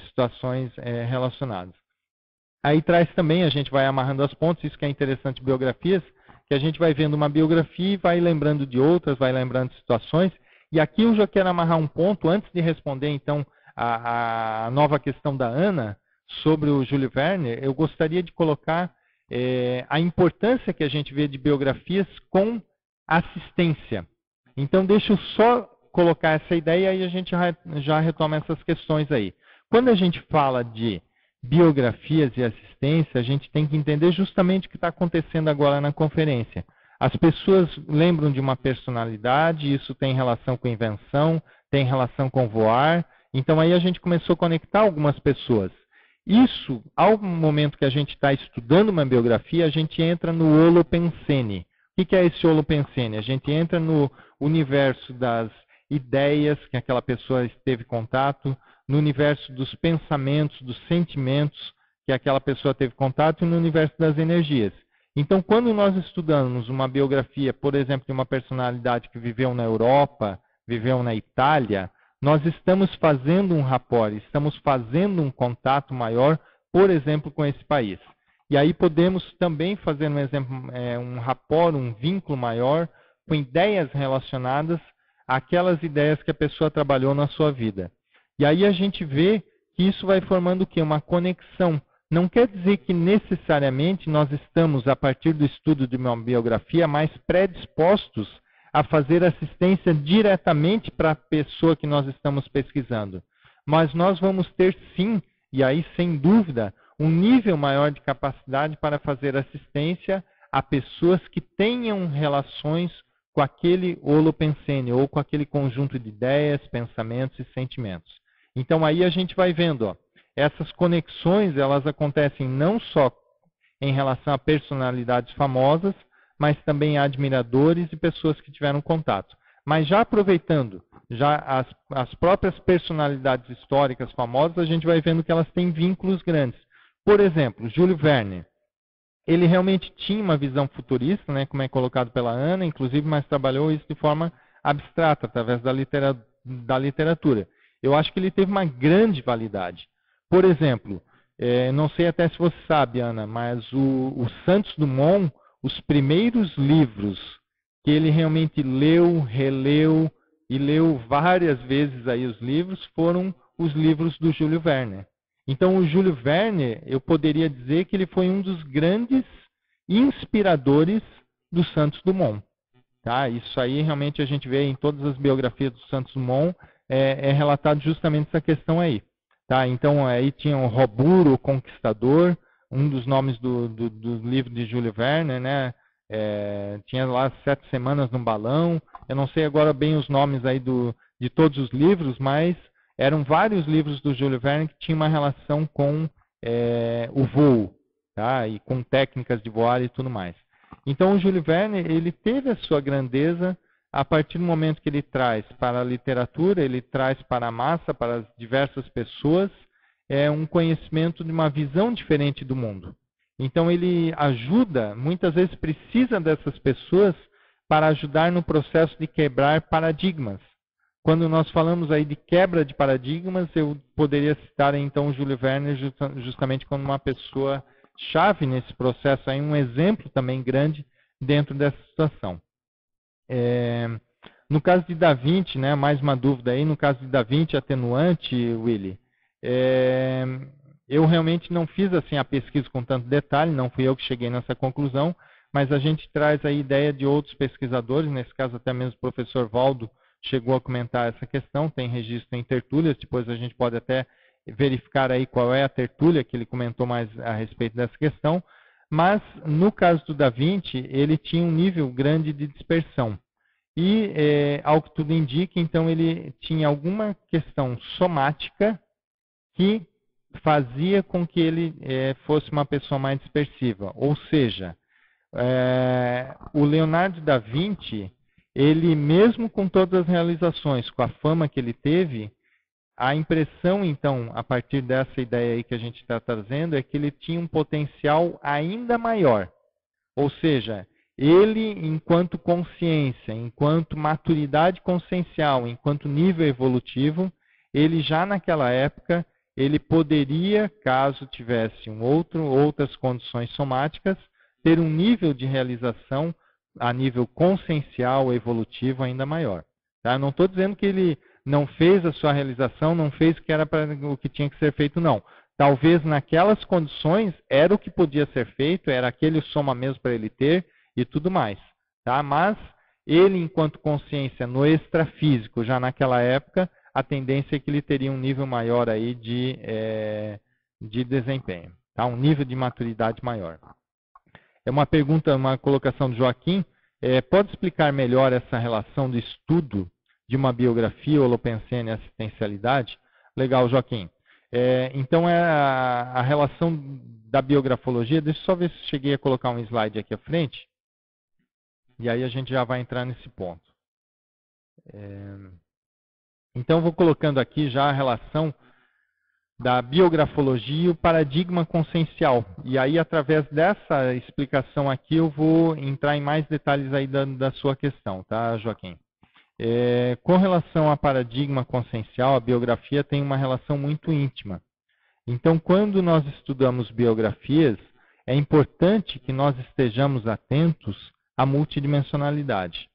situações relacionadas. Aí traz também, a gente vai amarrando as pontas, isso que é interessante em biografias, que a gente vai vendo uma biografia e vai lembrando de outras, vai lembrando de situações. E aqui eu já quero amarrar um ponto, antes de responder então a nova questão da Ana sobre o Júlio Verne, eu gostaria de colocar a importância que a gente vê de biografias com assistência. Então deixa eu só colocar essa ideia e a gente já retoma essas questões aí. Quando a gente fala de biografias e assistência, a gente tem que entender justamente o que está acontecendo agora na conferência. As pessoas lembram de uma personalidade, isso tem relação com invenção, tem relação com voar. Então aí a gente começou a conectar algumas pessoas. Isso, ao momento que a gente está estudando uma biografia, a gente entra no holopensene. O que é esse holopensene? A gente entra no universo das ideias que aquela pessoa teve contato, no universo dos pensamentos, dos sentimentos que aquela pessoa teve contato e no universo das energias. Então, quando nós estudamos uma biografia, por exemplo, de uma personalidade que viveu na Europa, viveu na Itália, nós estamos fazendo um rapport, estamos fazendo um contato maior, por exemplo, com esse país. E aí podemos também fazer um rapport, um vínculo maior com ideias relacionadas àquelas ideias que a pessoa trabalhou na sua vida. E aí a gente vê que isso vai formando o quê? Uma conexão. Não quer dizer que necessariamente nós estamos, a partir do estudo de uma biografia, mais predispostos a fazer assistência diretamente para a pessoa que nós estamos pesquisando. Mas nós vamos ter sim, e aí sem dúvida, um nível maior de capacidade para fazer assistência a pessoas que tenham relações com aquele holopensene, ou com aquele conjunto de ideias, pensamentos e sentimentos. Então aí a gente vai vendo, essas conexões, elas acontecem não só em relação a personalidades famosas, mas também a admiradores e pessoas que tiveram contato. Mas já aproveitando, já as próprias personalidades históricas famosas, a gente vai vendo que elas têm vínculos grandes. Por exemplo, Júlio Verne. Ele realmente tinha uma visão futurista, né, como é colocado pela Ana, inclusive, mas trabalhou isso de forma abstrata, através da literatura. Eu acho que ele teve uma grande validade. Por exemplo, não sei até se você sabe, Ana, mas o Santos Dumont, os primeiros livros que ele realmente leu, releu e leu várias vezes aí os livros, foram os livros do Júlio Verne. Então, o Júlio Verne, eu poderia dizer que ele foi um dos grandes inspiradores do Santos Dumont. Tá? Isso aí realmente a gente vê em todas as biografias do Santos Dumont, é relatado justamente essa questão aí. Tá? Então, aí tinha o Robur, o Conquistador, um dos nomes do livro de Júlio Verne, né? Tinha lá 7 Semanas no Balão. Eu não sei agora bem os nomes aí de todos os livros, mas eram vários livros do Júlio Verne que tinham uma relação com o voo, tá? E com técnicas de voar e tudo mais. Então, o Júlio Verne, ele teve a sua grandeza a partir do momento que ele traz para a literatura, ele traz para a massa, para as diversas pessoas, um conhecimento de uma visão diferente do mundo. Então, ele ajuda, muitas vezes precisa dessas pessoas para ajudar no processo de quebrar paradigmas. Quando nós falamos aí de quebra de paradigmas, eu poderia citar então o Júlio Verne justamente como uma pessoa chave nesse processo, aí um exemplo também grande dentro dessa situação. No caso de Da Vinci, né, mais uma dúvida aí, no caso de Da Vinci atenuante, Willy, eu realmente não fiz assim a pesquisa com tanto detalhe, não fui eu que cheguei nessa conclusão, mas a gente traz a ideia de outros pesquisadores, nesse caso até mesmo o professor Valdo chegou a comentar essa questão, tem registro em tertúlias, depois a gente pode até verificar aí qual é a tertúlia que ele comentou mais a respeito dessa questão, mas no caso do Da Vinci, ele tinha um nível grande de dispersão. E, ao que tudo indica, então ele tinha alguma questão somática que fazia com que ele fosse uma pessoa mais dispersiva. Ou seja, o Leonardo da Vinci, ele mesmo com todas as realizações, com a fama que ele teve, a impressão, então, a partir dessa ideia aí que a gente está trazendo, é que ele tinha um potencial ainda maior. Ou seja, ele, enquanto consciência, enquanto maturidade consciencial, enquanto nível evolutivo, ele já naquela época, ele poderia, caso tivesse outras condições somáticas, ter um nível de realização a nível consciencial, evolutivo ainda maior. Tá? Não estou dizendo que ele não fez a sua realização, não fez o que tinha que ser feito, não. Talvez naquelas condições era o que podia ser feito, era aquele soma mesmo para ele ter e tudo mais. Tá? Mas ele, enquanto consciência no extrafísico, já naquela época, a tendência é que ele teria um nível maior aí de desempenho, tá? Um nível de maturidade maior. É uma pergunta, uma colocação do Joaquim. Pode explicar melhor essa relação do estudo de uma biografia holopensene e assistencialidade? Legal, Joaquim. Então, a relação da biografologia, deixa eu só ver se cheguei a colocar um slide aqui à frente, e aí a gente já vai entrar nesse ponto. Então, vou colocando aqui já a relação da biografologia e o paradigma consciencial. E aí, através dessa explicação aqui, eu vou entrar em mais detalhes aí da sua questão, tá, Joaquim? Com relação ao paradigma consciencial, a biografia tem uma relação muito íntima. Então, quando nós estudamos biografias, é importante que nós estejamos atentos à multidimensionalidade.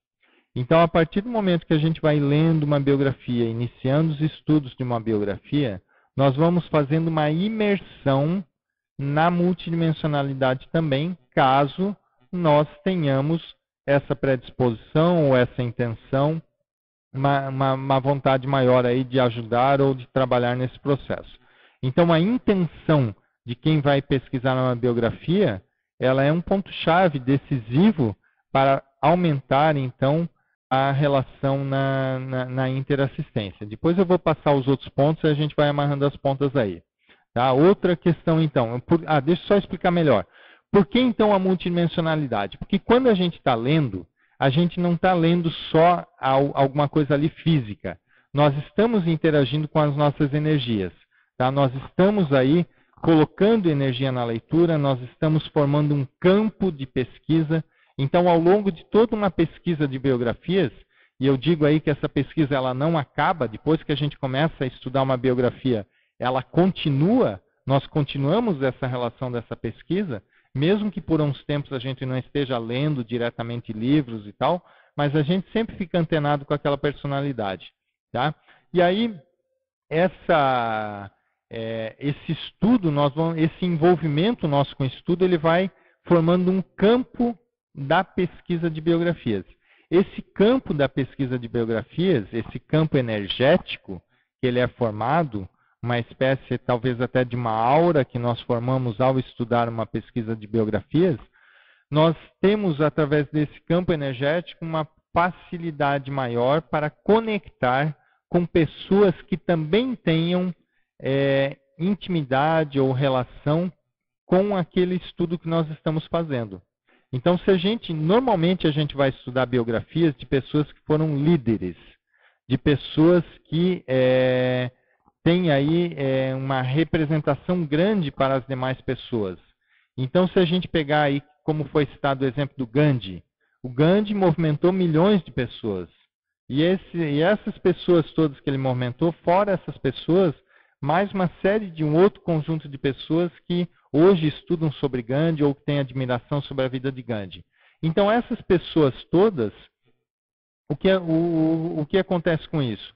Então, a partir do momento que a gente vai lendo uma biografia, iniciando os estudos de uma biografia, nós vamos fazendo uma imersão na multidimensionalidade também, caso nós tenhamos essa predisposição ou essa intenção, uma vontade maior aí de ajudar ou de trabalhar nesse processo. Então, a intenção de quem vai pesquisar uma biografia, ela é um ponto-chave decisivo para aumentar, então, a relação na interassistência. Depois eu vou passar os outros pontos e a gente vai amarrando as pontas aí. Tá? Outra questão, então. Deixa eu só explicar melhor. Por que então a multidimensionalidade? Porque quando a gente está lendo, a gente não está lendo só alguma coisa ali física. Nós estamos interagindo com as nossas energias. Tá? Nós estamos aí colocando energia na leitura, nós estamos formando um campo de pesquisa. Então, ao longo de toda uma pesquisa de biografias, e eu digo aí que essa pesquisa ela não acaba, depois que a gente começa a estudar uma biografia, ela continua, nós continuamos essa relação dessa pesquisa, mesmo que por uns tempos a gente não esteja lendo diretamente livros e tal, mas a gente sempre fica antenado com aquela personalidade. Tá? E aí, esse estudo, esse envolvimento nosso com o estudo, ele vai formando um campo da pesquisa de biografias. Esse campo da pesquisa de biografias, esse campo energético, que ele é formado, uma espécie talvez até de uma aura que nós formamos ao estudar uma pesquisa de biografias, nós temos, através desse campo energético, uma facilidade maior para conectar com pessoas que também tenham intimidade ou relação com aquele estudo que nós estamos fazendo. Então, normalmente a gente vai estudar biografias de pessoas que foram líderes, de pessoas que têm aí uma representação grande para as demais pessoas. Então, se a gente pegar aí, como foi citado o exemplo do Gandhi, o Gandhi movimentou milhões de pessoas. E essas pessoas todas que ele movimentou, fora essas pessoas, mais uma série de um outro conjunto de pessoas que hoje estudam sobre Gandhi ou que têm admiração sobre a vida de Gandhi. Então, essas pessoas todas, o que acontece com isso?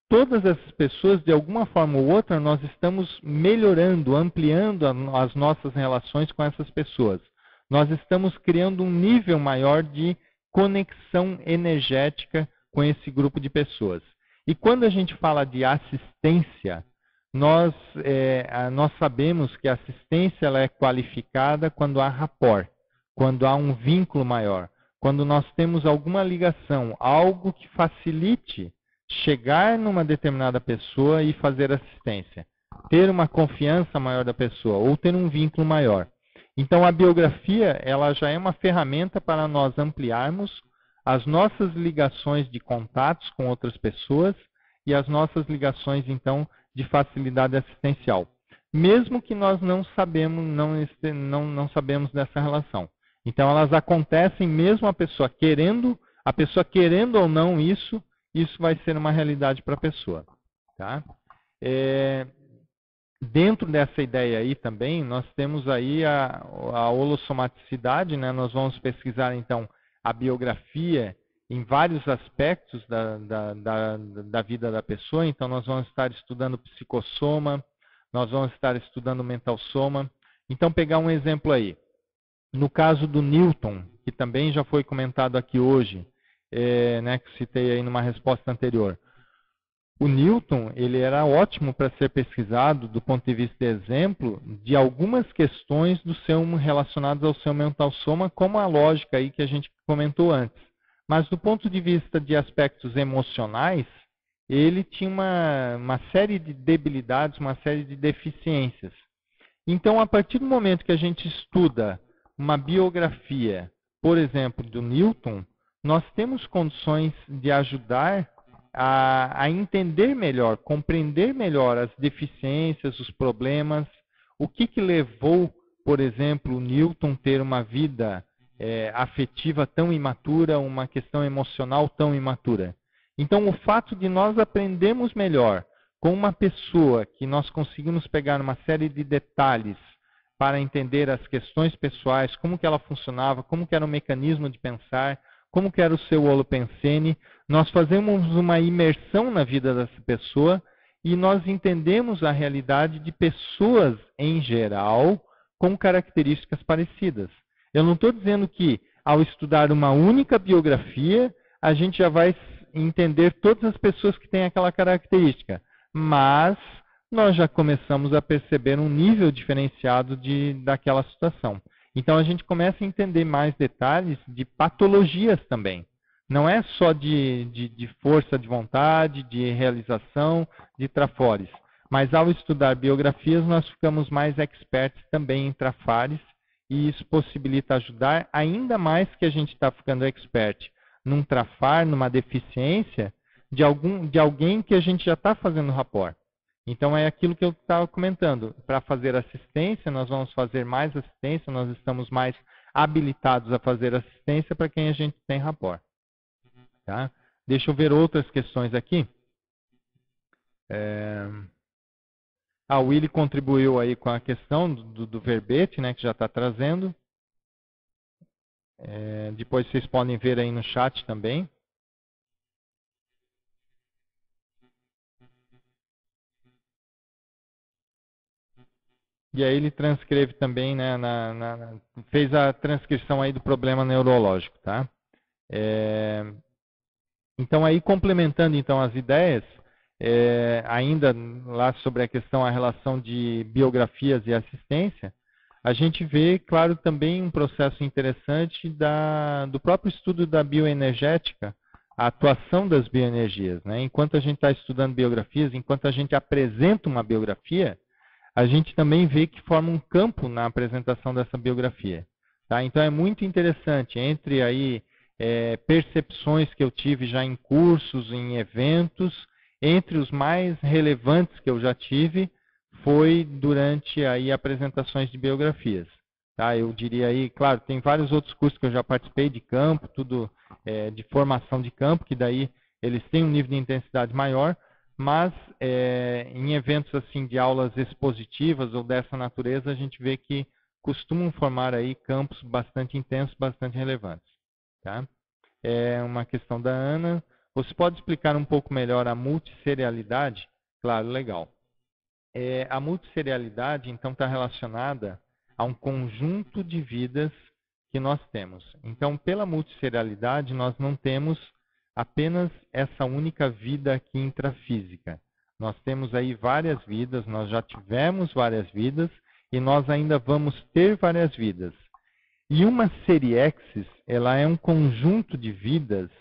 Todas essas pessoas, de alguma forma ou outra, nós estamos melhorando, ampliando as nossas relações com essas pessoas. Nós estamos criando um nível maior de conexão energética com esse grupo de pessoas. E quando a gente fala de assistência, nós sabemos que a assistência ela é qualificada quando há rapport, quando há um vínculo maior, quando nós temos alguma ligação, algo que facilite chegar numa determinada pessoa e fazer assistência, ter uma confiança maior da pessoa ou ter um vínculo maior. Então a biografia ela já é uma ferramenta para nós ampliarmos as nossas ligações de contatos com outras pessoas e as nossas ligações então de facilidade assistencial, mesmo que nós não sabemos dessa relação. Então elas acontecem mesmo a pessoa querendo ou não isso vai ser uma realidade para a pessoa. Tá? Dentro dessa ideia aí também, nós temos aí a holossomaticidade, né? Nós vamos pesquisar então a biografia em vários aspectos da vida da pessoa. Então nós vamos estar estudando psicossoma, nós vamos estar estudando mental soma. Então pegar um exemplo aí. No caso do Newton, que também já foi comentado aqui hoje, né, que citei aí numa resposta anterior. O Newton ele era ótimo para ser pesquisado do ponto de vista de exemplo de algumas questões relacionadas ao seu mental soma, como a lógica aí que a gente comentou antes. Mas do ponto de vista de aspectos emocionais, ele tinha uma série de debilidades, uma série de deficiências. Então, a partir do momento que a gente estuda uma biografia, por exemplo, do Newton, nós temos condições de ajudar a entender melhor, compreender melhor as deficiências, os problemas, o que levou, por exemplo, o Newton ter uma vida afetiva tão imatura, uma questão emocional tão imatura. Então, o fato de nós aprendermos melhor com uma pessoa que nós conseguimos pegar uma série de detalhes para entender as questões pessoais, como que ela funcionava, como que era o mecanismo de pensar, como que era o seu holopensene, nós fazemos uma imersão na vida dessa pessoa e nós entendemos a realidade de pessoas em geral com características parecidas. Eu não estou dizendo que ao estudar uma única biografia a gente já vai entender todas as pessoas que têm aquela característica, mas nós já começamos a perceber um nível diferenciado daquela situação. Então a gente começa a entender mais detalhes de patologias também. Não é só de força de vontade, de realização, de trafores. Mas ao estudar biografias, nós ficamos mais expertos também em trafares e isso possibilita ajudar ainda mais que a gente está ficando expert num trafar, numa deficiência de alguém que a gente já está fazendo rapport. Então é aquilo que eu estava comentando. Para fazer assistência, nós vamos fazer mais assistência, nós estamos mais habilitados a fazer assistência para quem a gente tem rapport. Tá? Deixa eu ver outras questões aqui. A Willy contribuiu aí com a questão do verbete, né, que já está trazendo. Depois vocês podem ver aí no chat também. E aí ele transcreve também, né, fez a transcrição aí do problema neurológico, tá? Então aí complementando então as ideias, ainda lá sobre a questão, a relação de biografias e assistência, a gente vê, claro, também um processo interessante do próprio estudo da bioenergética, a atuação das bioenergias, né? Enquanto a gente está estudando biografias, enquanto a gente apresenta uma biografia, a gente também vê que forma um campo na apresentação dessa biografia. Tá? Então é muito interessante, entre aí percepções que eu tive já em cursos, em eventos, entre os mais relevantes que eu já tive, foi durante aí apresentações de biografias. Tá? Eu diria aí, claro, tem vários outros cursos que eu já participei de campo, tudo de formação de campo, que daí eles têm um nível de intensidade maior, mas em eventos assim de aulas expositivas ou dessa natureza, a gente vê que costumam formar aí campos bastante intensos, bastante relevantes. Tá? É uma questão da Ana. Você pode explicar um pouco melhor a multisserialidade? Claro, legal. A multisserialidade, então, está relacionada a um conjunto de vidas que nós temos. Então, pela multisserialidade, nós não temos apenas essa única vida aqui intrafísica. Nós temos aí várias vidas, nós já tivemos várias vidas e nós ainda vamos ter várias vidas. E uma seriexis, ela é um conjunto de vidas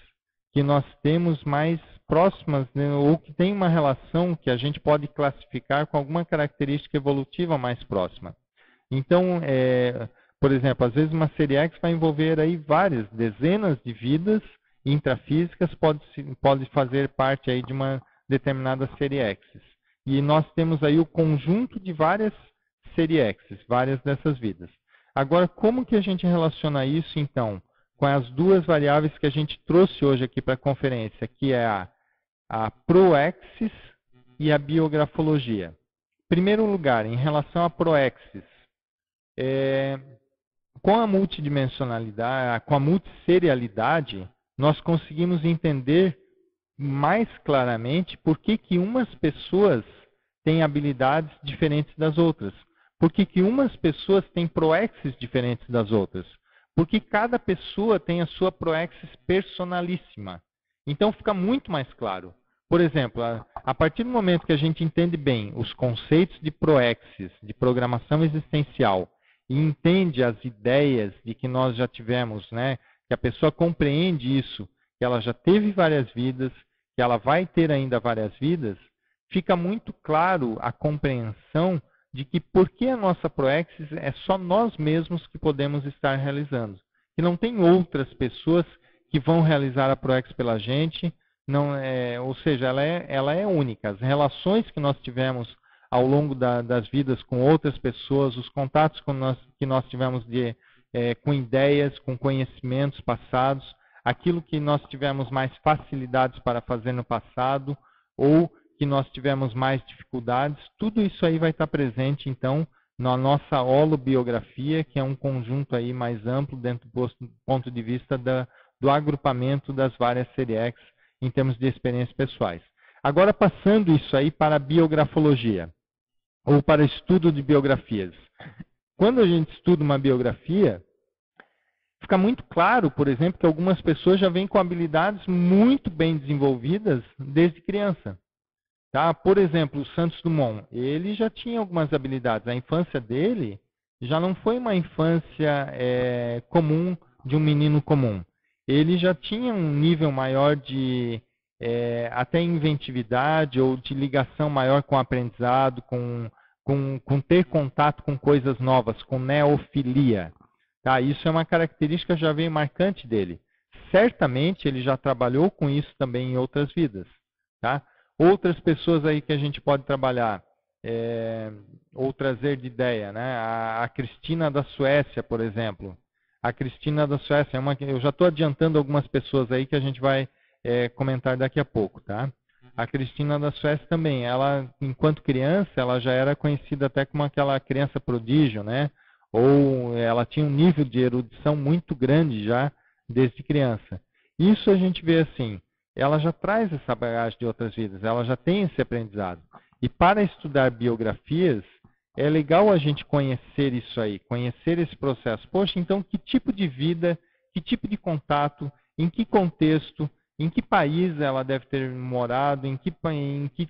que nós temos mais próximas, né, ou que tem uma relação que a gente pode classificar com alguma característica evolutiva mais próxima. Então, por exemplo, às vezes uma seriexis vai envolver aí várias, dezenas de vidas intrafísicas, pode fazer parte aí de uma determinada seriexis. E nós temos aí o conjunto de várias seriexis, várias dessas vidas. Agora, como que a gente relaciona isso, então, com as duas variáveis que a gente trouxe hoje aqui para a conferência, que é a proexis e a biografologia? Em primeiro lugar, em relação à proexis, com a multidimensionalidade, com a multisserialidade, nós conseguimos entender mais claramente por que umas pessoas têm habilidades diferentes das outras. Por que umas pessoas têm proexis diferentes das outras? Porque cada pessoa tem a sua proexis personalíssima. Então fica muito mais claro. Por exemplo, a partir do momento que a gente entende bem os conceitos de proexis, de programação existencial, e entende as ideias de que nós já tivemos, né, que a pessoa compreende isso, que ela já teve várias vidas, que ela vai ter ainda várias vidas, fica muito claro a compreensão de que por que a nossa proexis é só nós mesmos que podemos estar realizando. Que não tem outras pessoas que vão realizar a proexis pela gente, ou seja, ela é única. As relações que nós tivemos ao longo das vidas com outras pessoas, os contatos que nós tivemos com ideias, com conhecimentos passados, aquilo que nós tivemos mais facilidades para fazer no passado, ou que nós tivemos mais dificuldades, tudo isso aí vai estar presente, então, na nossa holobiografia, que é um conjunto aí mais amplo dentro do ponto de vista do agrupamento das várias seriexis em termos de experiências pessoais. Agora, passando isso aí para a biografologia, ou para o estudo de biografias. Quando a gente estuda uma biografia, fica muito claro, por exemplo, que algumas pessoas já vêm com habilidades muito bem desenvolvidas desde criança. Tá? Por exemplo, o Santos Dumont, ele já tinha algumas habilidades. A infância dele já não foi uma infância comum de um menino comum. Ele já tinha um nível maior de até inventividade ou de ligação maior com o aprendizado, com ter contato com coisas novas, com neofilia. Tá? Isso é uma característica já bem marcante dele. Certamente ele já trabalhou com isso também em outras vidas. Tá? Outras pessoas aí que a gente pode trabalhar, ou trazer de ideia, né? A Cristina da Suécia, por exemplo. A Cristina da Suécia, eu já estou adiantando algumas pessoas aí que a gente vai comentar daqui a pouco. Tá? A Cristina da Suécia também, ela, enquanto criança, ela já era conhecida até como aquela criança prodígio, né? Ou ela tinha um nível de erudição muito grande já desde criança. Isso a gente vê assim, ela já traz essa bagagem de outras vidas, ela já tem esse aprendizado. E para estudar biografias, é legal a gente conhecer isso aí, conhecer esse processo. Poxa, então que tipo de vida, que tipo de contato, em que contexto, em que país ela deve ter morado,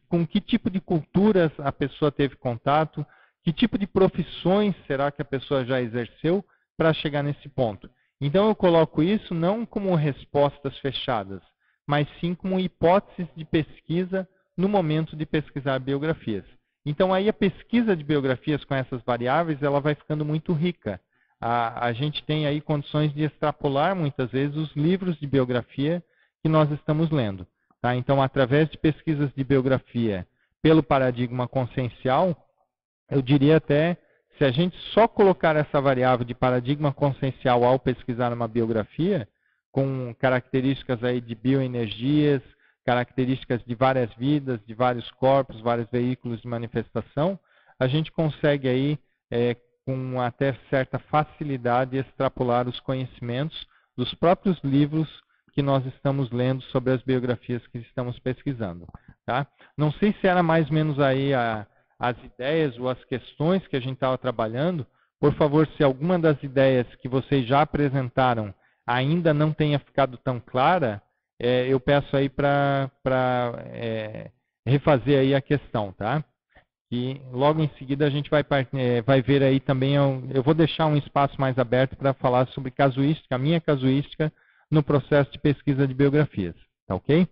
com que tipo de culturas a pessoa teve contato, que tipo de profissões será que a pessoa já exerceu para chegar nesse ponto. Então eu coloco isso não como respostas fechadas, mas sim como hipóteses de pesquisa no momento de pesquisar biografias. Então aí a pesquisa de biografias com essas variáveis ela vai ficando muito rica. A gente tem aí condições de extrapolar muitas vezes os livros de biografia que nós estamos lendo. Tá? Então, através de pesquisas de biografia pelo paradigma consciencial, eu diria até, se a gente só colocar essa variável de paradigma consciencial ao pesquisar uma biografia, com características aí de bioenergias, características de várias vidas, de vários corpos, vários veículos de manifestação, a gente consegue aí, com até certa facilidade, extrapolar os conhecimentos dos próprios livros que nós estamos lendo sobre as biografias que estamos pesquisando. Tá? Não sei se era mais ou menos aí as ideias ou as questões que a gente estava trabalhando. Por favor, se alguma das ideias que vocês já apresentaram ainda não tenha ficado tão clara, eu peço aí para refazer aí a questão, tá? E logo em seguida a gente vai ver aí também, eu vou deixar um espaço mais aberto para falar sobre casuística, a minha casuística no processo de pesquisa de biografias, tá ok?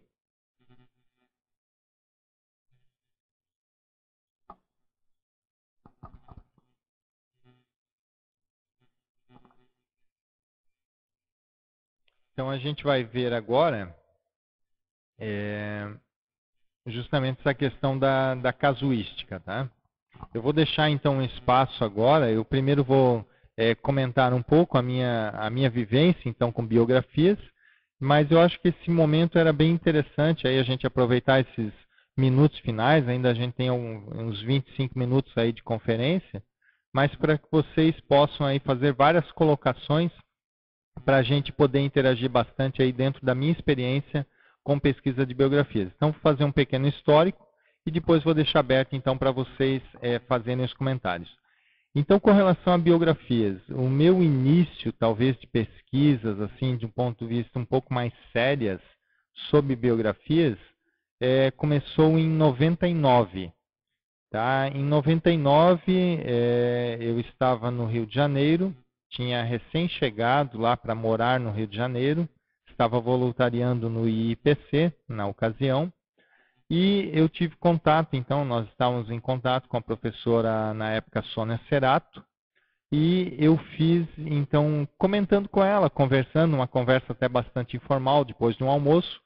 Então a gente vai ver agora justamente essa questão da casuística, tá? Eu vou deixar então um espaço agora. Eu primeiro vou comentar um pouco a minha vivência então com biografias, mas eu acho que esse momento era bem interessante aí a gente aproveitar esses minutos finais. Ainda a gente tem uns 25 minutos aí de conferência, mas para que vocês possam aí fazer várias colocações para a gente poder interagir bastante aí dentro da minha experiência com pesquisa de biografias. Então, vou fazer um pequeno histórico e depois vou deixar aberto então para vocês fazerem os comentários. Então, com relação a biografias, o meu início, talvez, de pesquisas, assim, de um ponto de vista um pouco mais sérias sobre biografias, começou em 99. Tá? Em 99, eu estava no Rio de Janeiro, tinha recém-chegado lá para morar no Rio de Janeiro, estava voluntariando no IIPC na ocasião, e eu tive contato, então nós estávamos em contato com a professora na época Sônia Cerato, e eu fiz, então, comentando com ela, conversando, uma conversa até bastante informal, depois de um almoço,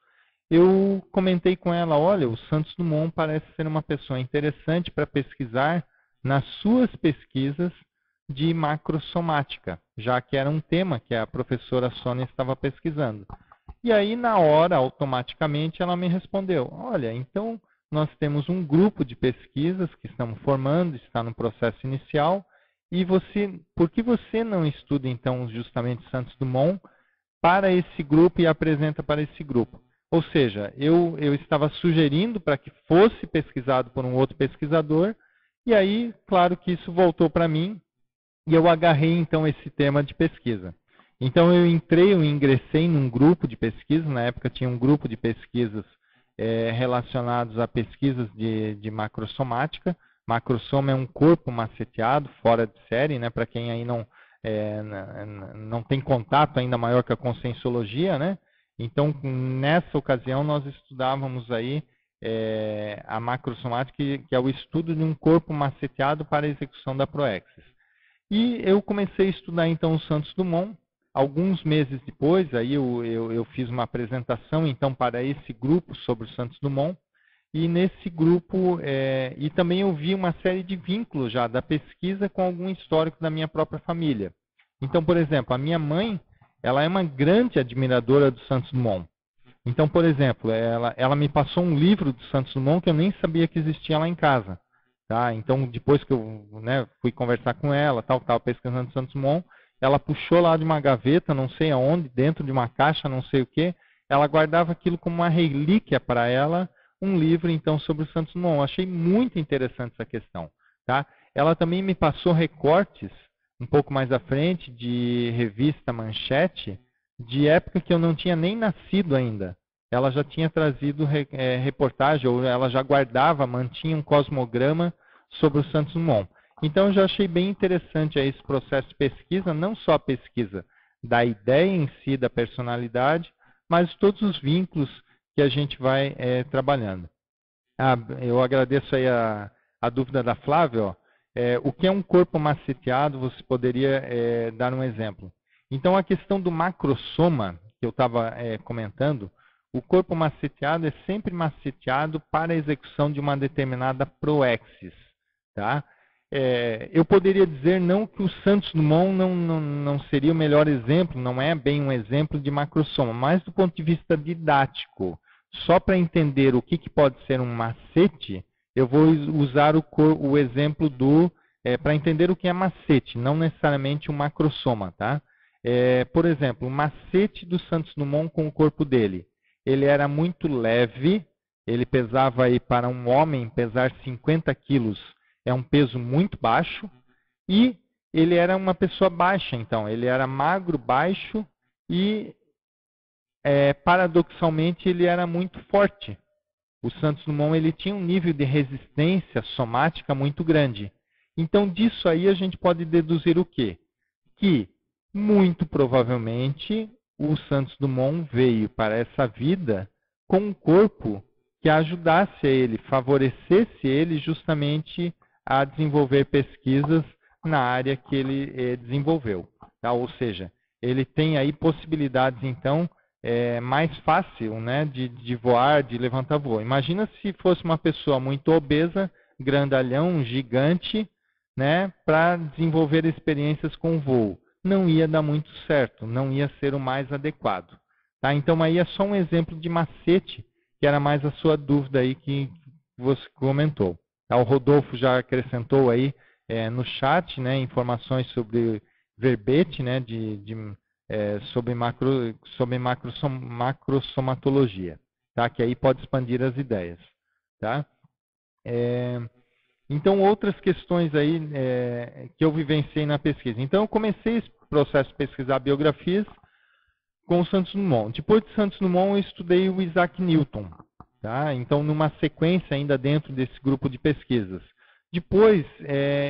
eu comentei com ela, olha, o Santos Dumont parece ser uma pessoa interessante para pesquisar nas suas pesquisas de macrossomática, já que era um tema que a professora Sônia estava pesquisando. E aí, na hora, automaticamente, ela me respondeu, olha, então nós temos um grupo de pesquisas que estamos formando, está no processo inicial, e por que você não estuda, então, justamente Santos Dumont para esse grupo e apresenta para esse grupo? Ou seja, eu estava sugerindo para que fosse pesquisado por um outro pesquisador, e aí, claro que isso voltou para mim, e eu agarrei então esse tema de pesquisa. Então eu ingressei num grupo de pesquisa, na época tinha um grupo de pesquisas relacionados a pesquisas de macrossomática. Macrossoma é um corpo maceteado, fora de série, né, para quem aí não tem contato ainda maior com a conscienciologia, né? Então, nessa ocasião, nós estudávamos aí a macrossomática, que é o estudo de um corpo maceteado para a execução da proexis. E eu comecei a estudar então o Santos Dumont. Alguns meses depois, aí eu fiz uma apresentação então para esse grupo sobre o Santos Dumont. E nesse grupo, e também eu vi uma série de vínculos já da pesquisa com algum histórico da minha própria família. Então, por exemplo, a minha mãe, ela é uma grande admiradora do Santos Dumont. Então, por exemplo, ela me passou um livro do Santos Dumont que eu nem sabia que existia lá em casa. Tá? Então, depois que eu fui conversar com ela, estava pesquisando Santos Dumont, ela puxou lá de uma gaveta, não sei aonde, dentro de uma caixa, não sei o que, ela guardava aquilo como uma relíquia para ela, um livro então sobre o Santos Dumont. Eu achei muito interessante essa questão. Tá? Ela também me passou recortes, um pouco mais à frente, de revista Manchete, de época que eu não tinha nem nascido ainda. Ela já tinha trazido reportagem, ou ela já guardava, mantinha um cosmograma sobre o Santos Dumont. Então, eu já achei bem interessante esse processo de pesquisa, não só a pesquisa da ideia em si, da personalidade, mas todos os vínculos que a gente vai trabalhando. Eu agradeço aí a dúvida da Flávia. Ó. O que é um corpo maceteado? Você poderia dar um exemplo. Então, a questão do macrosoma, que eu estava comentando, o corpo maceteado é sempre maceteado para a execução de uma determinada proexis. Tá? Eu poderia dizer não que o Santos Dumont não seria o melhor exemplo, não é bem um exemplo de macrosoma, mas do ponto de vista didático, só para entender o que pode ser um macete, eu vou usar o exemplo para entender o que é macete, não necessariamente um macrosoma. Tá? Por exemplo, o macete do Santos Dumont com o corpo dele. Ele era muito leve, ele pesava aí para um homem pesar 50 quilos, é um peso muito baixo, e ele era uma pessoa baixa, então, ele era magro, baixo e, paradoxalmente, ele era muito forte. O Santos Dumont ele tinha um nível de resistência somática muito grande. Então, disso aí a gente pode deduzir o quê? Que, muito provavelmente, o Santos Dumont veio para essa vida com um corpo que ajudasse a ele, favorecesse ele justamente a desenvolver pesquisas na área que ele desenvolveu. Tá? Ou seja, ele tem aí possibilidades, então, mais fácil de voar, de levantar voo. Imagina se fosse uma pessoa muito obesa, grandalhão, gigante, para desenvolver experiências com voo. Não ia dar muito certo, não ia ser o mais adequado. Tá? Então, aí é só um exemplo de macete, que era mais a sua dúvida aí que você comentou. Tá? O Rodolfo já acrescentou aí no chat informações sobre verbete, sobre macrosomatologia, tá? Que aí pode expandir as ideias. Tá? Então, outras questões aí que eu vivenciei na pesquisa. Então, eu comecei esse processo de pesquisar biografias com o Santos Dumont. Depois de Santos Dumont, eu estudei o Isaac Newton. Tá? Então, numa sequência ainda dentro desse grupo de pesquisas. Depois,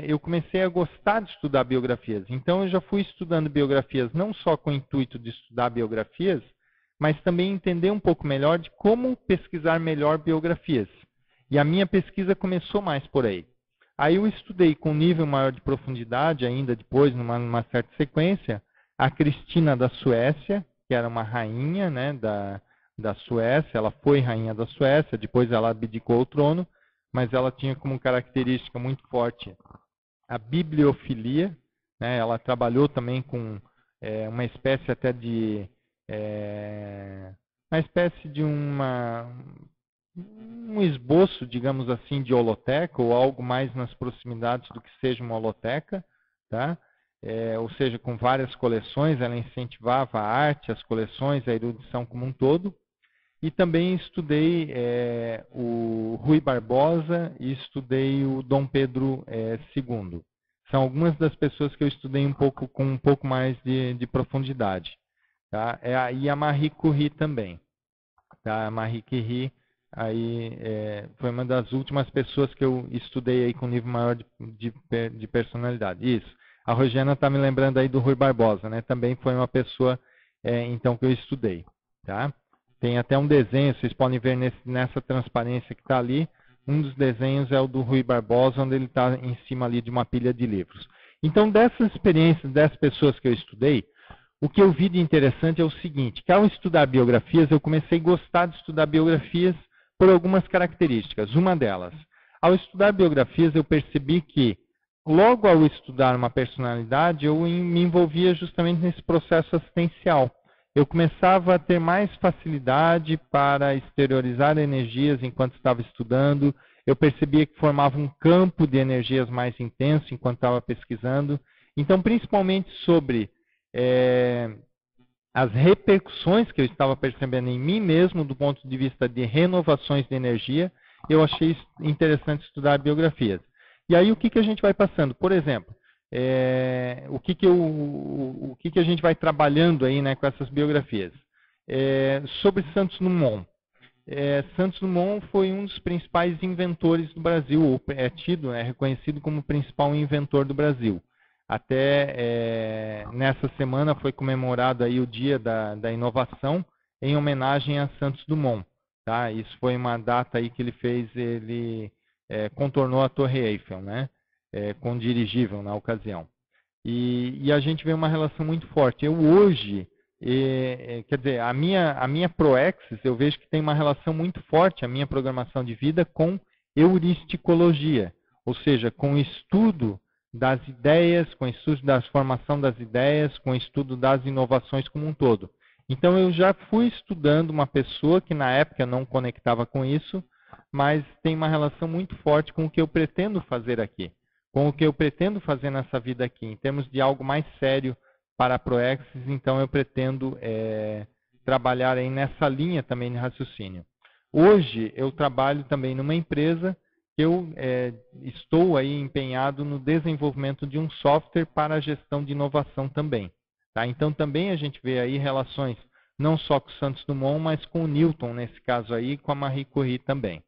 eu comecei a gostar de estudar biografias. Então, eu já fui estudando biografias não só com o intuito de estudar biografias, mas também entender um pouco melhor de como pesquisar melhor biografias. E a minha pesquisa começou mais por aí. Aí eu estudei com nível maior de profundidade, ainda depois, numa certa sequência, a Cristina da Suécia, que era uma rainha da Suécia. Ela foi rainha da Suécia, depois ela abdicou o trono, mas ela tinha como característica muito forte a bibliofilia. Ela trabalhou também com uma espécie até de... uma espécie de um esboço, digamos assim, de holoteca, ou algo mais nas proximidades do que seja uma holoteca, tá? Ou seja, com várias coleções, ela incentivava a arte, as coleções, a erudição como um todo. E também estudei o Rui Barbosa e estudei o Dom Pedro II. São algumas das pessoas que eu estudei com um pouco mais de profundidade. Tá? E a Marie Curie também. Tá? A Marie Curie foi uma das últimas pessoas que eu estudei aí com nível maior de personalidade. Isso. A Rogena está me lembrando aí do Rui Barbosa, também foi uma pessoa então que eu estudei. Tá? Tem até um desenho, vocês podem ver nessa transparência que está ali. Um dos desenhos é o do Rui Barbosa, onde ele está em cima ali de uma pilha de livros. Então, dessas experiências, das pessoas que eu estudei, o que eu vi de interessante é o seguinte, que ao estudar biografias, eu comecei a gostar de estudar biografias por algumas características. Uma delas, ao estudar biografias, eu percebi que, logo ao estudar uma personalidade, eu me envolvia justamente nesse processo assistencial. Eu começava a ter mais facilidade para exteriorizar energias enquanto estava estudando. Eu percebia que formava um campo de energias mais intenso enquanto estava pesquisando. Então, principalmente sobre as repercussões que eu estava percebendo em mim mesmo, do ponto de vista de renovações de energia, eu achei interessante estudar biografias. E aí, o que a gente vai passando? Por exemplo, o que a gente vai trabalhando aí, né, com essas biografias? Sobre Santos Dumont. Santos Dumont foi um dos principais inventores do Brasil, ou é reconhecido como o principal inventor do Brasil. Até nessa semana foi comemorado aí o Dia da Inovação em homenagem a Santos Dumont. Tá? Isso foi uma data aí que ele fez, ele contornou a Torre Eiffel, né? Com dirigível na ocasião. E a gente vê uma relação muito forte. Eu hoje, quer dizer, a minha Proexis, eu vejo que tem uma relação muito forte, a minha programação de vida, com euristicologia, ou seja, com o estudo das ideias, com o estudo da formação das ideias, com o estudo das inovações como um todo. Então, eu já fui estudando uma pessoa que na época não conectava com isso, mas tem uma relação muito forte com o que eu pretendo fazer aqui, com o que eu pretendo fazer nessa vida aqui, em termos de algo mais sério para a Proexis. Então, eu pretendo trabalhar aí nessa linha também de raciocínio. Hoje, eu trabalho também numa empresa que eu estou aí empenhado no desenvolvimento de um software para a gestão de inovação também. Tá? Então, também a gente vê aí relações não só com o Santos Dumont, mas com o Newton, nesse caso aí, com a Marie Curie também.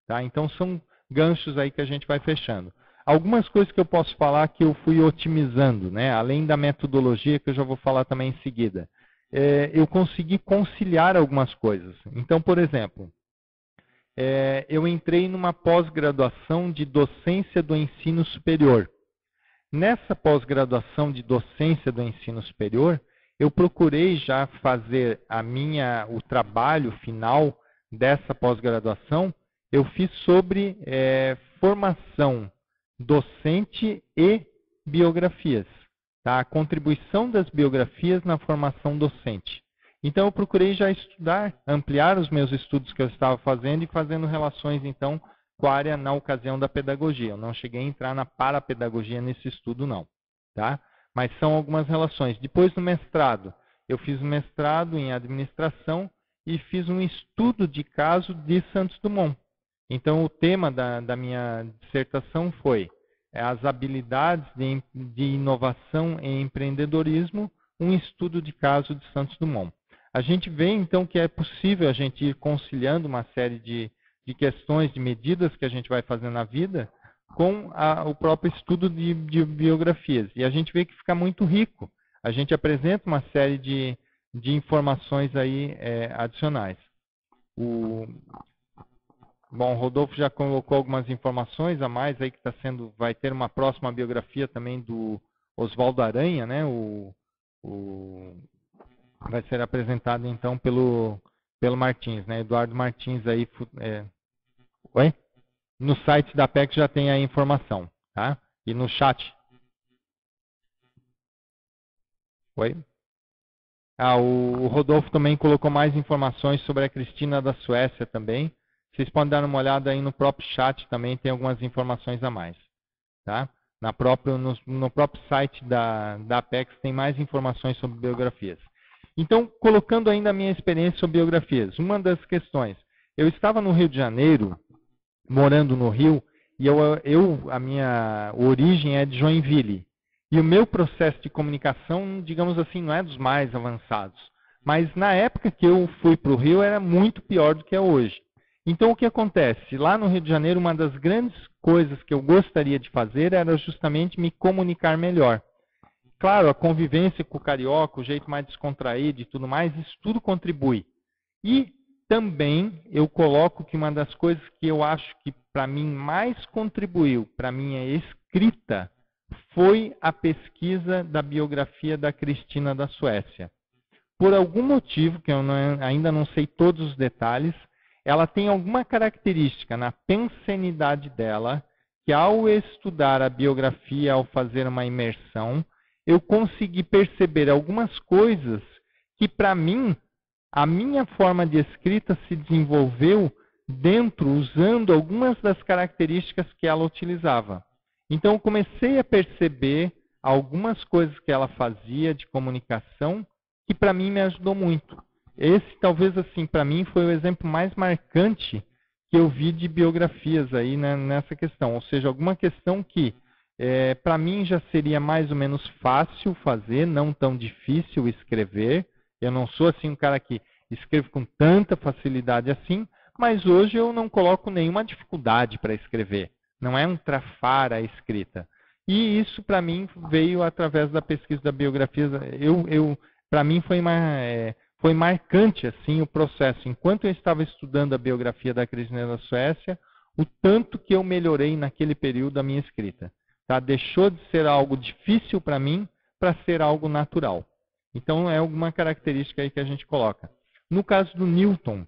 Tá? Então, são ganchos aí que a gente vai fechando. Algumas coisas que eu posso falar que eu fui otimizando, né? Além da metodologia, que eu já vou falar também em seguida. Eu consegui conciliar algumas coisas. Então, por exemplo, eu entrei numa pós-graduação de docência do ensino superior. Nessa pós-graduação de docência do ensino superior, eu procurei já fazer o trabalho final dessa pós-graduação, eu fiz sobre formação docente e biografias, tá? A contribuição das biografias na formação docente. Então, eu procurei já estudar, ampliar os meus estudos que eu estava fazendo e fazendo relações, então, com a área na ocasião da pedagogia. Eu não cheguei a entrar na parapedagogia nesse estudo, não. Tá? Mas são algumas relações. Depois do mestrado, eu fiz um mestrado em administração e fiz um estudo de caso de Santos Dumont. Então, o tema da minha dissertação foi as habilidades de inovação em empreendedorismo, um estudo de caso de Santos Dumont. A gente vê, então, que é possível a gente ir conciliando uma série de questões, de medidas que a gente vai fazer na vida com o próprio estudo de biografias. E a gente vê que fica muito rico. A gente apresenta uma série de informações aí adicionais. Bom, o Rodolfo já colocou algumas informações a mais aí que vai ter uma próxima biografia também do Oswaldo Aranha, né? Vai ser apresentado então pelo Martins, né? Eduardo Martins aí. Oi? No site da PEC já tem a informação, tá? E no chat. Oi? O Rodolfo também colocou mais informações sobre a Cristina da Suécia também. Vocês podem dar uma olhada aí no próprio chat também, tem algumas informações a mais, tá? No próprio site da Apex tem mais informações sobre biografias. Então, colocando ainda a minha experiência sobre biografias, uma das questões, eu estava no Rio de Janeiro, morando no Rio, e a minha origem é de Joinville. E o meu processo de comunicação, digamos assim, não é dos mais avançados. Mas na época que eu fui para o Rio, era muito pior do que é hoje. Então, o que acontece? Lá no Rio de Janeiro, uma das grandes coisas que eu gostaria de fazer era justamente me comunicar melhor. Claro, a convivência com o carioca, o jeito mais descontraído e tudo mais, isso tudo contribui. E também eu coloco que uma das coisas que eu acho que para mim mais contribuiu para a minha escrita foi a pesquisa da biografia da Cristina da Suécia. Por algum motivo, que eu ainda não sei todos os detalhes, ela tem alguma característica na pensenidade dela, que ao estudar a biografia, ao fazer uma imersão, eu consegui perceber algumas coisas que, para mim, a minha forma de escrita se desenvolveu usando algumas das características que ela utilizava. Então, eu comecei a perceber algumas coisas que ela fazia de comunicação que, para mim, me ajudou muito. Esse, talvez, assim, para mim, foi o exemplo mais marcante que eu vi de biografias aí, né, nessa questão. Ou seja, alguma questão que, para mim, já seria mais ou menos fácil fazer, não tão difícil escrever. Eu não sou, assim, um cara que escreve com tanta facilidade assim, mas hoje eu não coloco nenhuma dificuldade para escrever. Não é um trafar a escrita. E isso, para mim, veio através da pesquisa da biografia. Para mim, foi marcante assim o processo. Enquanto eu estava estudando a biografia da Cristina da Suécia, o tanto que eu melhorei naquele período a minha escrita. Tá? Deixou de ser algo difícil para mim para ser algo natural. Então, é alguma característica aí que a gente coloca. No caso do Newton,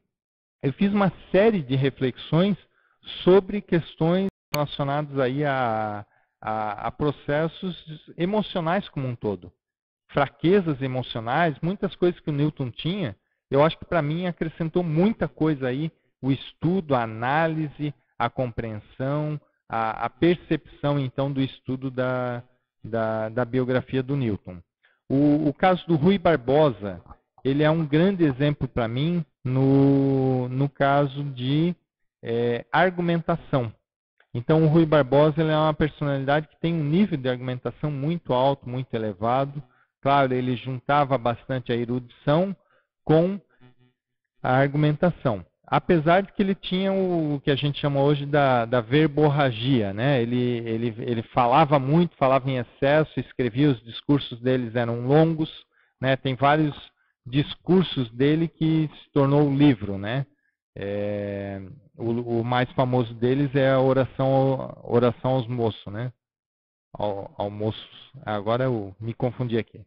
eu fiz uma série de reflexões sobre questões relacionadas aí a processos emocionais como um todo. Fraquezas emocionais, muitas coisas que o Newton tinha, eu acho que para mim acrescentou muita coisa aí, o estudo, a análise, a compreensão, a percepção, então, do estudo da biografia do Newton. O caso do Rui Barbosa, ele é um grande exemplo para mim no caso de argumentação. Então, o Rui Barbosa ele é uma personalidade que tem um nível de argumentação muito alto, muito elevado. Claro, ele juntava bastante a erudição com a argumentação. Apesar de que ele tinha o que a gente chama hoje da verborragia, né? Ele falava muito, falava em excesso, escrevia, os discursos deles eram longos, né? Tem vários discursos dele que se tornou o livro, né? O mais famoso deles é a oração aos moços, né? Ao moços. Agora eu me confundi aqui,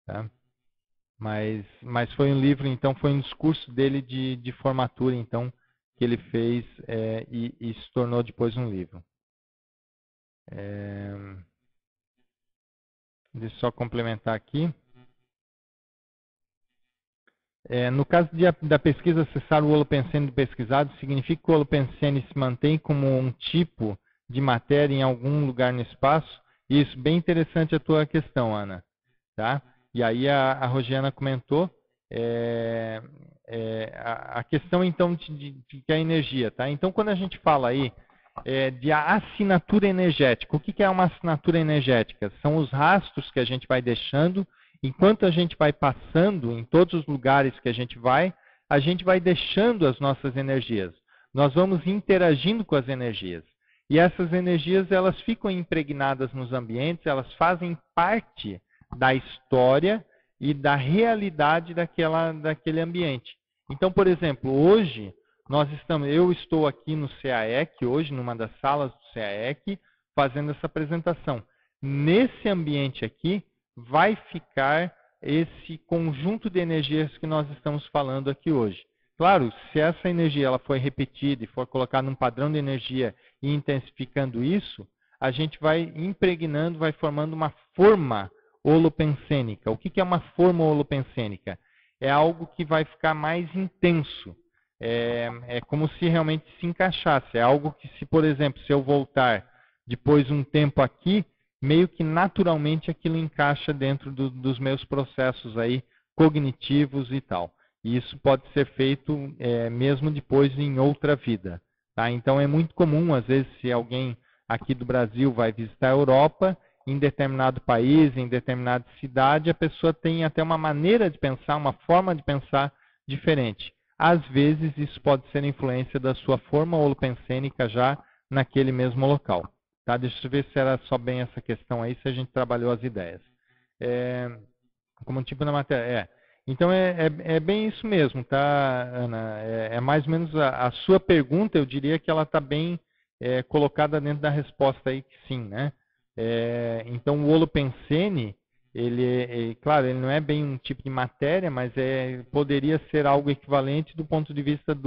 tá? Mas foi um livro, então foi um discurso dele de formatura, então, que ele fez e se tornou depois um livro. Deixa eu só complementar aqui. No caso da pesquisa acessar o holopensene do pesquisado, significa que o holopensene se mantém como um tipo de matéria em algum lugar no espaço? Isso, bem interessante a tua questão, Ana. Tá? E aí a Rosiana comentou a questão, então, de a energia. Tá? Então, quando a gente fala aí de assinatura energética, o que é uma assinatura energética? São os rastros que a gente vai deixando. Enquanto a gente vai passando em todos os lugares que a gente vai deixando as nossas energias. Nós vamos interagindo com as energias. E essas energias, elas ficam impregnadas nos ambientes, elas fazem parte da história e da realidade daquele ambiente. Então, por exemplo, hoje, eu estou aqui no CAEC, hoje, numa das salas do CAEC, fazendo essa apresentação. Nesse ambiente aqui, vai ficar esse conjunto de energias que nós estamos falando aqui hoje. Claro, se essa energia ela for repetida e for colocada num padrão de energia e intensificando isso, a gente vai impregnando, vai formando uma forma holopensênica. O que é uma forma holopensênica? É algo que vai ficar mais intenso. É como se realmente se encaixasse. É algo que, se, por exemplo, se eu voltar depois um tempo aqui, meio que naturalmente aquilo encaixa dentro dos meus processos aí cognitivos e tal. E isso pode ser feito mesmo depois em outra vida. Tá? Então é muito comum, às vezes, se alguém aqui do Brasil vai visitar a Europa, em determinado país, em determinada cidade, a pessoa tem até uma maneira de pensar, uma forma de pensar diferente. Às vezes isso pode ser influência da sua forma holopensênica já naquele mesmo local. Tá? Deixa eu ver se era só bem essa questão aí, se a gente trabalhou as ideias. Como tipo na matéria. Então é bem isso mesmo, tá, Ana? É mais ou menos a sua pergunta, eu diria que ela está bem colocada dentro da resposta aí que sim, né? Então, o holopensene, claro, ele não é bem um tipo de matéria, mas poderia ser algo equivalente do ponto de vista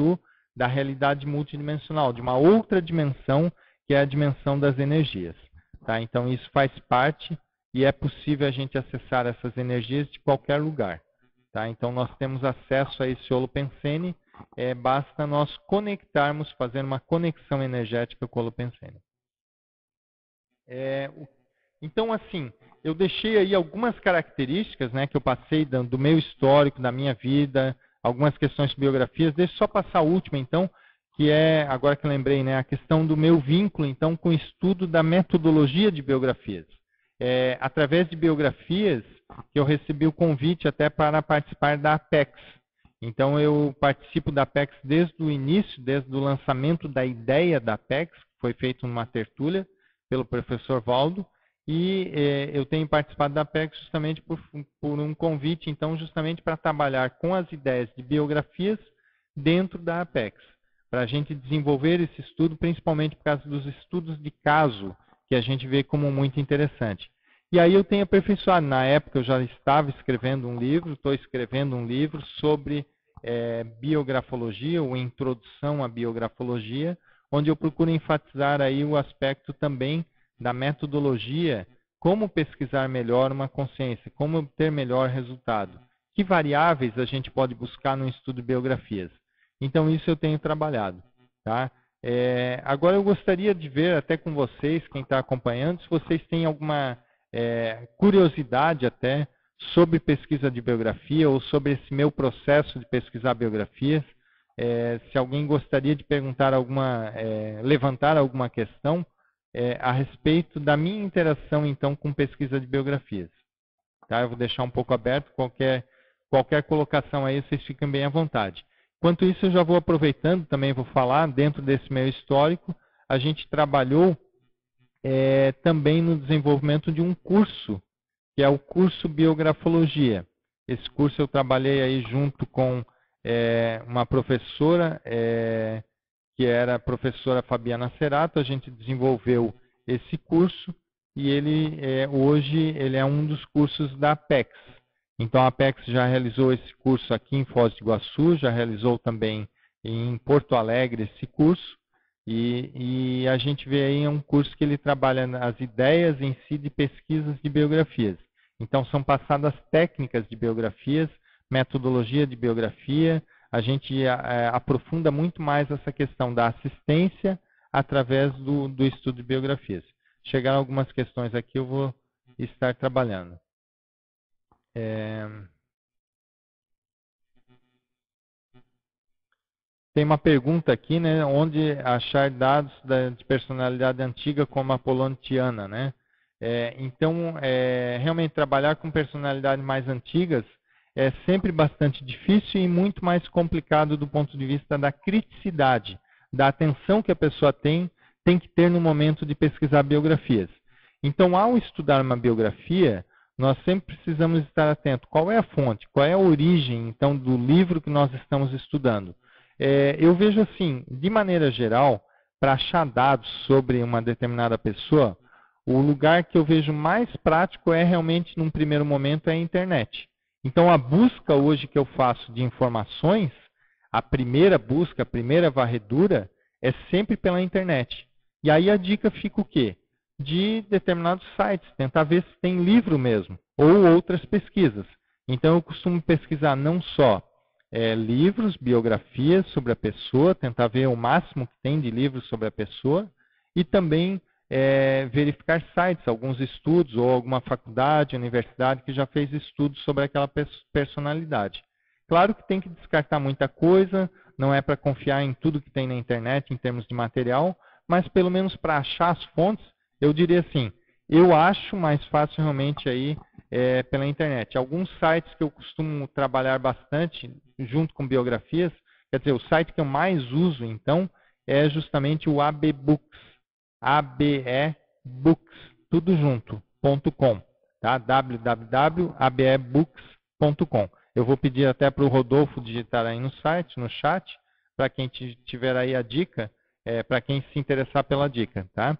da realidade multidimensional, de uma outra dimensão, que é a dimensão das energias. Tá? Então, isso faz parte e é possível a gente acessar essas energias de qualquer lugar. Tá? Então, nós temos acesso a esse holopensene, basta nós conectarmos, fazer uma conexão energética com o holopensene. Então, assim, eu deixei aí algumas características, né, que eu passei do meu histórico, da minha vida, algumas questões de biografias. Deixa eu só passar a última, então, que agora que eu lembrei, né, a questão do meu vínculo, então, com o estudo da metodologia de biografias. Através de biografias, que eu recebi o convite até para participar da Apex. Então, eu participo da Apex desde o início, desde o lançamento da ideia da Apex, que foi feito numa tertúlia pelo professor Valdo, e eu tenho participado da Apex justamente por um convite, então, justamente para trabalhar com as ideias de biografias dentro da Apex, para a gente desenvolver esse estudo, principalmente por causa dos estudos de caso, que a gente vê como muito interessante. E aí eu tenho aperfeiçoado. Na época eu já estava escrevendo um livro, estou escrevendo um livro sobre biografologia, ou introdução à biografologia, onde eu procuro enfatizar aí o aspecto também da metodologia, como pesquisar melhor uma consciência, como obter melhor resultado. Que variáveis a gente pode buscar no estudo de biografias? Então, isso eu tenho trabalhado. Tá? Agora, eu gostaria de ver até com vocês, quem está acompanhando, se vocês têm alguma curiosidade até sobre pesquisa de biografia ou sobre esse meu processo de pesquisar biografias. Se alguém gostaria de perguntar levantar alguma questão a respeito da minha interação, então, com pesquisa de biografias. Tá? Eu vou deixar um pouco aberto, qualquer colocação aí, vocês fiquem bem à vontade. Enquanto isso, eu já vou aproveitando, também vou falar, dentro desse meu histórico, a gente trabalhou também no desenvolvimento de um curso, que é o curso Biografologia. Esse curso eu trabalhei aí junto com uma professora, que era a professora Fabiana Cerato. A gente desenvolveu esse curso e hoje ele é um dos cursos da Apex. Então a Apex já realizou esse curso aqui em Foz do Iguaçu, já realizou também em Porto Alegre esse curso. E a gente vê aí um curso que ele trabalha as ideias em si de pesquisas de biografias. Então são passadas técnicas de biografias, metodologia de biografia. A gente aprofunda muito mais essa questão da assistência através do estudo de biografias. Chegaram algumas questões aqui, eu vou estar trabalhando. Tem uma pergunta aqui, né? Onde achar dados de personalidade antiga como a Polontiana, né? Então, realmente trabalhar com personalidades mais antigas é sempre bastante difícil e muito mais complicado do ponto de vista da criticidade, da atenção que a pessoa tem que ter no momento de pesquisar biografias. Então, ao estudar uma biografia, nós sempre precisamos estar atentos. Qual é a fonte? Qual é a origem, então, do livro que nós estamos estudando? Eu vejo assim, de maneira geral, para achar dados sobre uma determinada pessoa, o lugar que eu vejo mais prático realmente, num primeiro momento, a internet. Então, a busca hoje que eu faço de informações, a primeira busca, a primeira varredura, é sempre pela internet. E aí a dica fica o quê? De determinados sites, tentar ver se tem livro mesmo, ou outras pesquisas. Então, eu costumo pesquisar não só livros, biografias sobre a pessoa, tentar ver o máximo que tem de livros sobre a pessoa, e também verificar sites, alguns estudos, ou alguma faculdade, universidade que já fez estudos sobre aquela personalidade. Claro que tem que descartar muita coisa, não é para confiar em tudo que tem na internet em termos de material, mas pelo menos para achar as fontes, eu diria assim, eu acho mais fácil realmente aí pela internet. Alguns sites que eu costumo trabalhar bastante, junto com biografias, quer dizer, o site que eu mais uso, então, é justamente o ABBooks, ABEBooks, tudo junto, .com, tá? www.abebooks.com. Eu vou pedir até para o Rodolfo digitar aí no site, no chat, para quem tiver aí a dica, para quem se interessar pela dica, tá?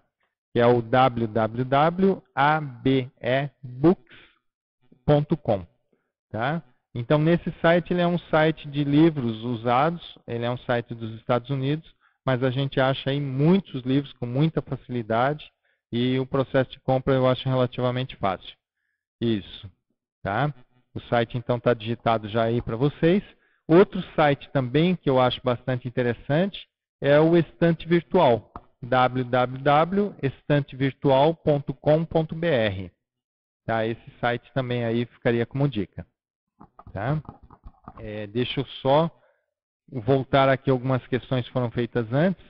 que é o www.abebooks.com. Tá? Então, nesse site, ele é um site de livros usados, ele é um site dos Estados Unidos, mas a gente acha aí muitos livros com muita facilidade e o processo de compra eu acho relativamente fácil. Isso. Tá? O site, então, está digitado já aí para vocês. Outro site também que eu acho bastante interessante é o Estante Virtual, www.estantevirtual.com.br. Tá? Esse site também aí ficaria como dica. Tá? Deixa eu só voltar aqui algumas questões que foram feitas antes.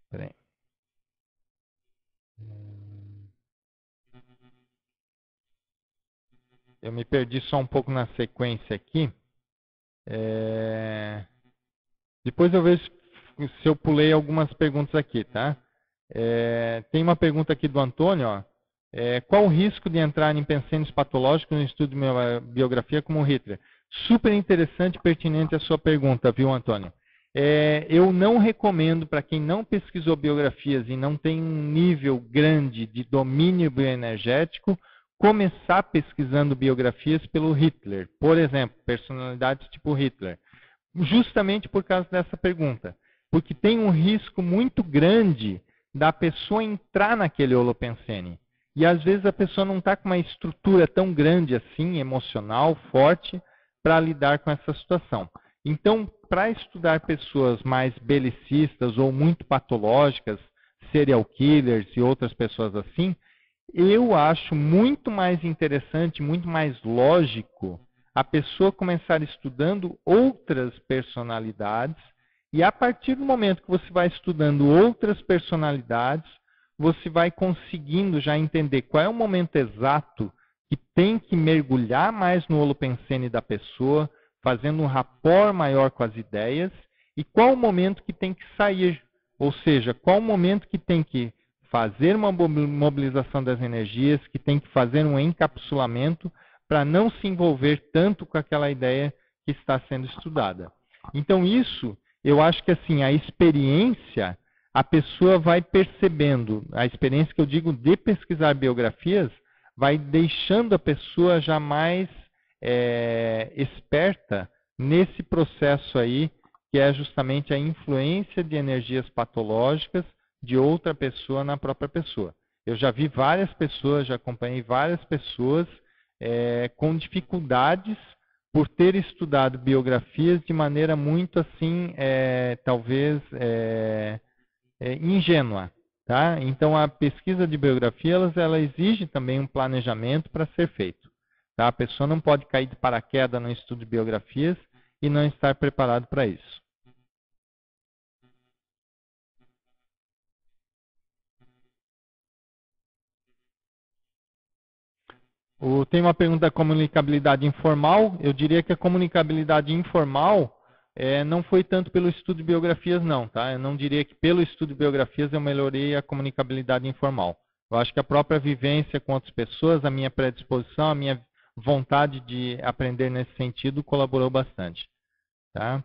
Peraí. Eu me perdi só um pouco na sequência aqui. Depois eu vejo se eu pulei algumas perguntas aqui, tá? Tem uma pergunta aqui do Antônio, ó. Qual o risco de entrar em pensênios patológicos no estudo de uma biografia como Hitler? Super interessante e pertinente a sua pergunta, viu, Antônio? Eu não recomendo para quem não pesquisou biografias e não tem um nível grande de domínio bioenergético começar pesquisando biografias pelo Hitler. Por exemplo, personalidades tipo Hitler. Justamente por causa dessa pergunta. Porque tem um risco muito grande da pessoa entrar naquele holopensene. E às vezes a pessoa não está com uma estrutura tão grande assim, emocional, forte, para lidar com essa situação. Então, para estudar pessoas mais belicistas ou muito patológicas, serial killers e outras pessoas assim, eu acho muito mais interessante, muito mais lógico a pessoa começar estudando outras personalidades e a partir do momento que você vai estudando outras personalidades, você vai conseguindo já entender qual é o momento exato que tem que mergulhar mais no holopensene da pessoa, fazendo um rapport maior com as ideias, e qual o momento que tem que sair, ou seja, qual o momento que tem que fazer uma mobilização das energias, que tem que fazer um encapsulamento para não se envolver tanto com aquela ideia que está sendo estudada. Então isso, eu acho que assim, a experiência, a pessoa vai percebendo, a experiência que eu digo de pesquisar biografias, vai deixando a pessoa já mais esperta nesse processo aí, que é justamente a influência de energias patológicas de outra pessoa na própria pessoa. Eu já vi várias pessoas, já acompanhei várias pessoas com dificuldades por ter estudado biografias de maneira muito assim, talvez ingênua. Tá? Então a pesquisa de biografia ela exige também um planejamento para ser feito. Tá? A pessoa não pode cair de paraquedas no estudo de biografias e não estar preparado para isso. Tem uma pergunta da comunicabilidade informal. Eu diria que a comunicabilidade informal não foi tanto pelo estudo de biografias, não. Tá? Eu não diria que pelo estudo de biografias eu melhorei a comunicabilidade informal. Eu acho que a própria vivência com outras pessoas, a minha predisposição, a minha vontade de aprender nesse sentido colaborou bastante. Tá?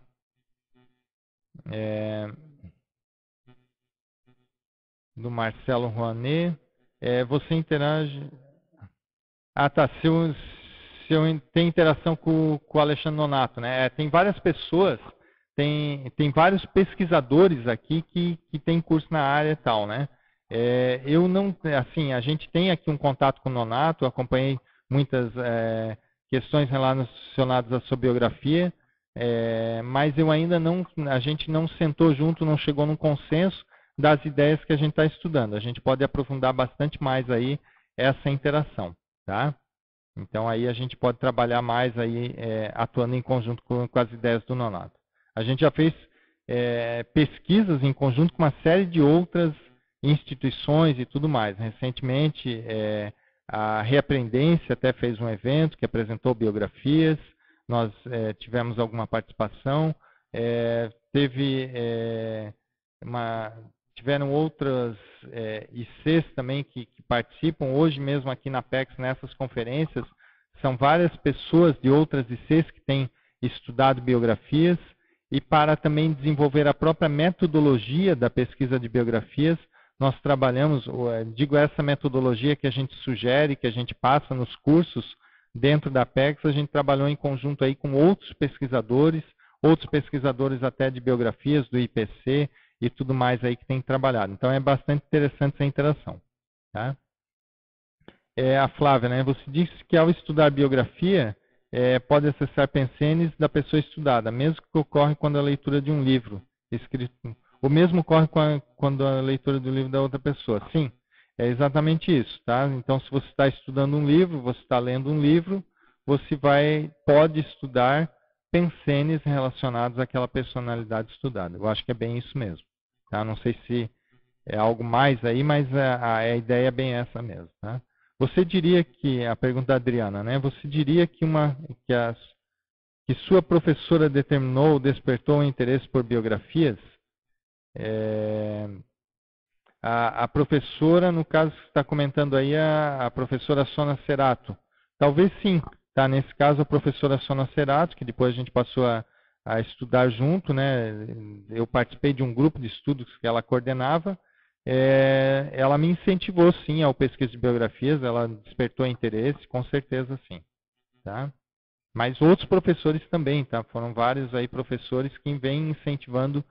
Do Marcelo Rouanet. Você interage... Ah, tá. Se eu tenho interação com o Alexandre Nonato, né? Tem várias pessoas, tem vários pesquisadores aqui que têm curso na área e tal, né? Eu não, assim, a gente tem aqui um contato com o Nonato, acompanhei muitas questões relacionadas à sua biografia, mas eu ainda não, a gente não sentou junto, não chegou num consenso das ideias que a gente está estudando. A gente pode aprofundar bastante mais aí essa interação. Tá? Então aí a gente pode trabalhar mais aí, atuando em conjunto com as ideias do Nonato. A gente já fez pesquisas em conjunto com uma série de outras instituições e tudo mais. Recentemente a Reaprendência até fez um evento que apresentou biografias, nós tivemos alguma participação, tiveram outras ICs também que participam. Hoje mesmo aqui na PEX, nessas conferências, são várias pessoas de outras ICs que têm estudado biografias e para também desenvolver a própria metodologia da pesquisa de biografias, nós trabalhamos, digo essa metodologia que a gente sugere, que a gente passa nos cursos dentro da Apex, a gente trabalhou em conjunto aí com outros pesquisadores até de biografias do IPC e tudo mais aí que tem trabalhado. Então é bastante interessante essa interação. Tá? A Flávia, né? Você disse que ao estudar biografia, pode acessar pensenes da pessoa estudada, mesmo que ocorre quando a leitura de um livro escrito. O mesmo ocorre quando a leitura do livro da outra pessoa. Sim, é exatamente isso. Tá? Então, se você está estudando um livro, você está lendo um livro, você pode estudar pensenes relacionados àquela personalidade estudada. Eu acho que é bem isso mesmo. Tá? Não sei se é algo mais aí, mas a ideia é bem essa mesmo. Tá? Você diria que, a pergunta da Adriana, né? Você diria que sua professora determinou ou despertou o interesse por biografias? A professora, no caso que você está comentando aí, a professora Sona Cerato. Talvez sim. Tá? Nesse caso, a professora Sona Cerato, que depois a gente passou a estudar junto, né? Eu participei de um grupo de estudos que ela coordenava. Ela me incentivou, sim, ao pesquisa de biografias, ela despertou interesse, com certeza, sim. Tá? Mas outros professores também, tá? Foram vários aí professores que vêm incentivando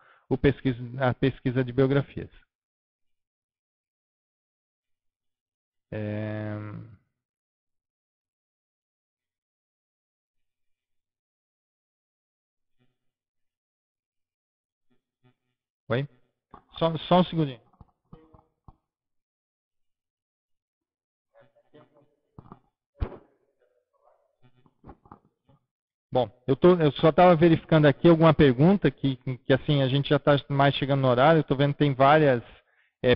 a pesquisa de biografias. Oi? Só um segundinho. Bom, eu só estava verificando aqui alguma pergunta que assim, a gente já está mais chegando no horário. Eu estou vendo que tem várias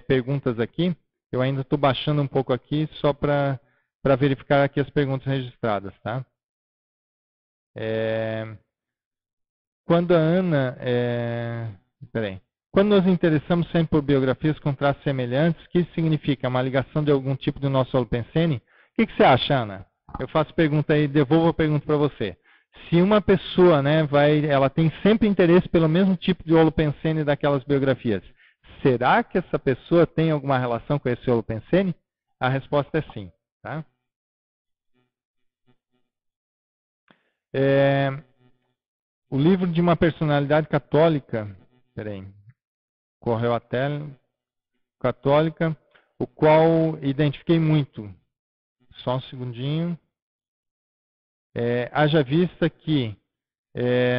perguntas aqui. Eu ainda estou baixando um pouco aqui só para verificar aqui as perguntas registradas. Tá? Quando a Ana... peraí. Quando nos interessamos sempre por biografias com traços semelhantes, o que isso significa? Uma ligação de algum tipo do nosso holopensene? O que você acha, Ana? Eu faço pergunta aí, devolvo a pergunta para você. Se uma pessoa, né, ela tem sempre interesse pelo mesmo tipo de holopensene daquelas biografias, será que essa pessoa tem alguma relação com esse holopensene? A resposta é sim. Tá? O livro de uma personalidade católica, peraí, correu a tela, católica, o qual identifiquei muito. Só um segundinho. Haja vista que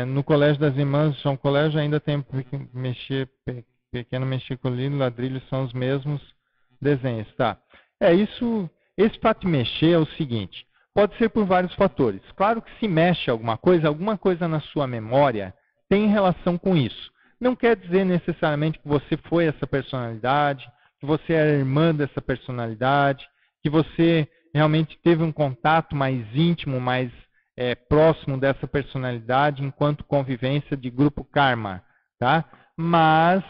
no Colégio das Irmãs de São Colégio ainda tem pequeno mexicolido, ladrilhos são os mesmos desenhos. Tá. Esse fato de mexer é o seguinte, pode ser por vários fatores. Claro que se mexe alguma coisa na sua memória tem relação com isso. Não quer dizer necessariamente que você foi essa personalidade, que você era irmã dessa personalidade, que você realmente teve um contato mais íntimo, mais próximo dessa personalidade enquanto convivência de grupo karma. Tá? Mas,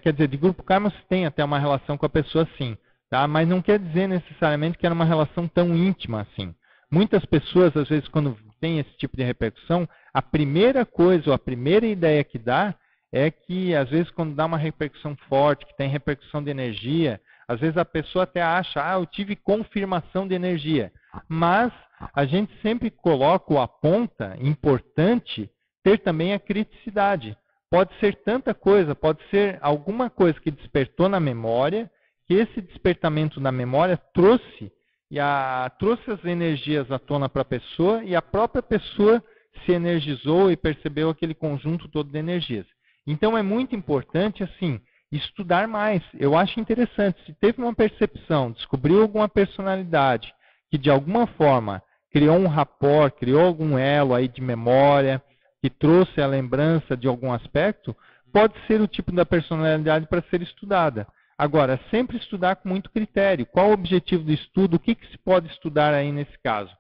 quer dizer, de grupo karma você tem até uma relação com a pessoa sim, tá? Mas não quer dizer necessariamente que era uma relação tão íntima assim. Muitas pessoas, às vezes, quando tem esse tipo de repercussão, a primeira coisa, ou a primeira ideia que dá é que, às vezes, quando dá uma repercussão forte, que tem repercussão de energia, às vezes a pessoa até acha, eu tive confirmação de energia. Mas a gente sempre coloca ou aponta, importante, ter também a criticidade. Pode ser tanta coisa, pode ser alguma coisa que despertou na memória, que esse despertamento na memória trouxe as energias à tona para a pessoa e a própria pessoa se energizou e percebeu aquele conjunto todo de energias. Então é muito importante, assim, estudar mais. Eu acho interessante, se teve uma percepção, descobriu alguma personalidade que de alguma forma criou um rapport, criou algum elo aí de memória, que trouxe a lembrança de algum aspecto, pode ser o tipo da personalidade para ser estudada. Agora, sempre estudar com muito critério. Qual o objetivo do estudo? O que se pode estudar aí nesse caso?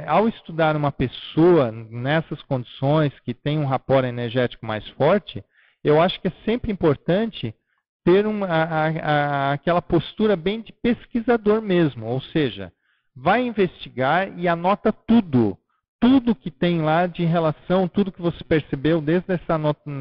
Ao estudar uma pessoa nessas condições, que tem um rapport energético mais forte, eu acho que é sempre importante ter aquela postura bem de pesquisador mesmo. Ou seja, vai investigar e anota tudo. tudo que tem lá de relação, tudo que você percebeu desde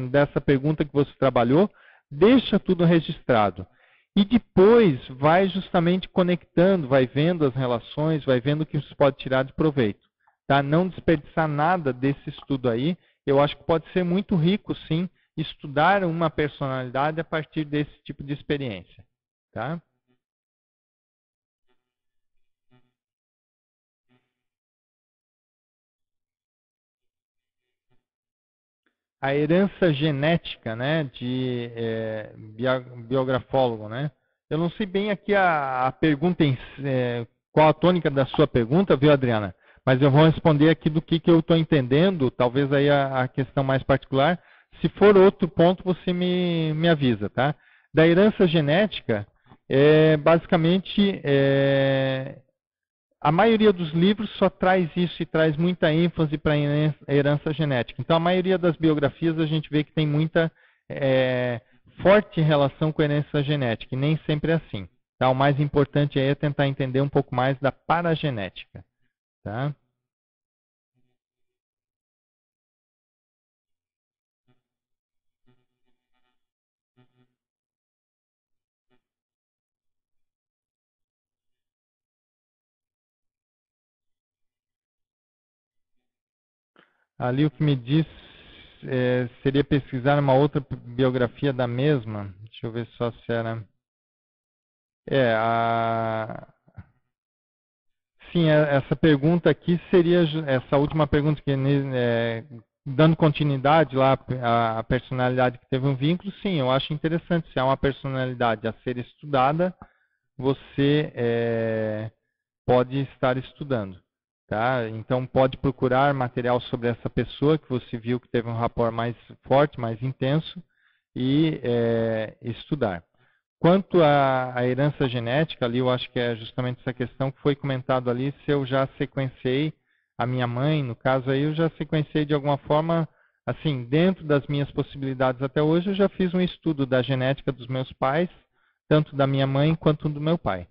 dessa pergunta que você trabalhou, deixa tudo registrado. E depois vai justamente conectando, vai vendo as relações, vai vendo o que você pode tirar de proveito. Tá? Não desperdiçar nada desse estudo aí. Eu acho que pode ser muito rico, sim, estudar uma personalidade a partir desse tipo de experiência. Tá? A herança genética, né, de biografólogo, né? Eu não sei bem aqui a pergunta, qual a tônica da sua pergunta, viu, Adriana? Mas eu vou responder aqui do que eu estou entendendo, talvez aí a questão mais particular. Se for outro ponto, você me avisa, tá? Da herança genética, basicamente, a maioria dos livros só traz isso e traz muita ênfase para a herança genética. Então, a maioria das biografias a gente vê que tem muita forte relação com a herança genética, e nem sempre é assim. Tá? O mais importante aí é tentar entender um pouco mais da paragenética. Tá? Ali o que me diz seria pesquisar uma outra biografia da mesma. Deixa eu ver só se era. Sim, essa pergunta aqui seria essa última pergunta que dando continuidade lá à personalidade que teve um vínculo. Sim, eu acho interessante. Se há uma personalidade a ser estudada, você pode estar estudando. Tá? Então, pode procurar material sobre essa pessoa que você viu que teve um rapport mais forte, mais intenso, e estudar. Quanto à herança genética, ali eu acho que é justamente essa questão que foi comentado ali, se eu já sequenciei a minha mãe, no caso aí eu já sequenciei de alguma forma, assim, dentro das minhas possibilidades até hoje, eu já fiz um estudo da genética dos meus pais, tanto da minha mãe quanto do meu pai.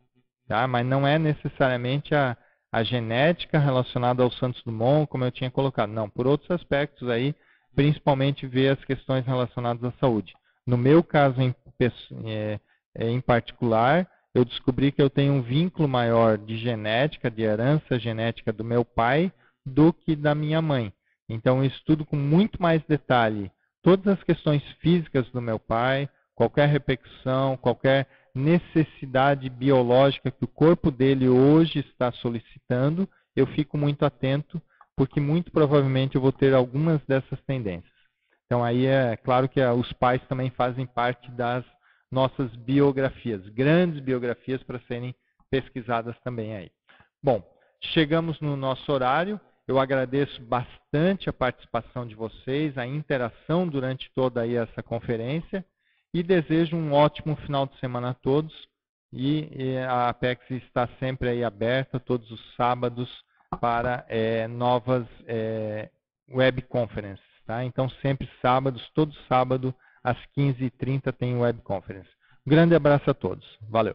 Tá? Mas não é necessariamente a genética relacionada ao Santos Dumont, como eu tinha colocado. Não, por outros aspectos aí, principalmente ver as questões relacionadas à saúde. No meu caso em particular, eu descobri que eu tenho um vínculo maior de genética, de herança genética do meu pai, do que da minha mãe. Então, eu estudo com muito mais detalhe todas as questões físicas do meu pai, qualquer repercussão, qualquer necessidade biológica que o corpo dele hoje está solicitando, eu fico muito atento, porque muito provavelmente eu vou ter algumas dessas tendências. Então aí é claro que os pais também fazem parte das nossas biografias, grandes biografias para serem pesquisadas também aí. Bom, chegamos no nosso horário. Eu agradeço bastante a participação de vocês, a interação durante toda aí essa conferência e desejo um ótimo final de semana a todos. E a Apex está sempre aí aberta todos os sábados para novas web conferences. Tá? Então, sempre sábados, todo sábado, às 15h30 tem web conference. Um grande abraço a todos. Valeu!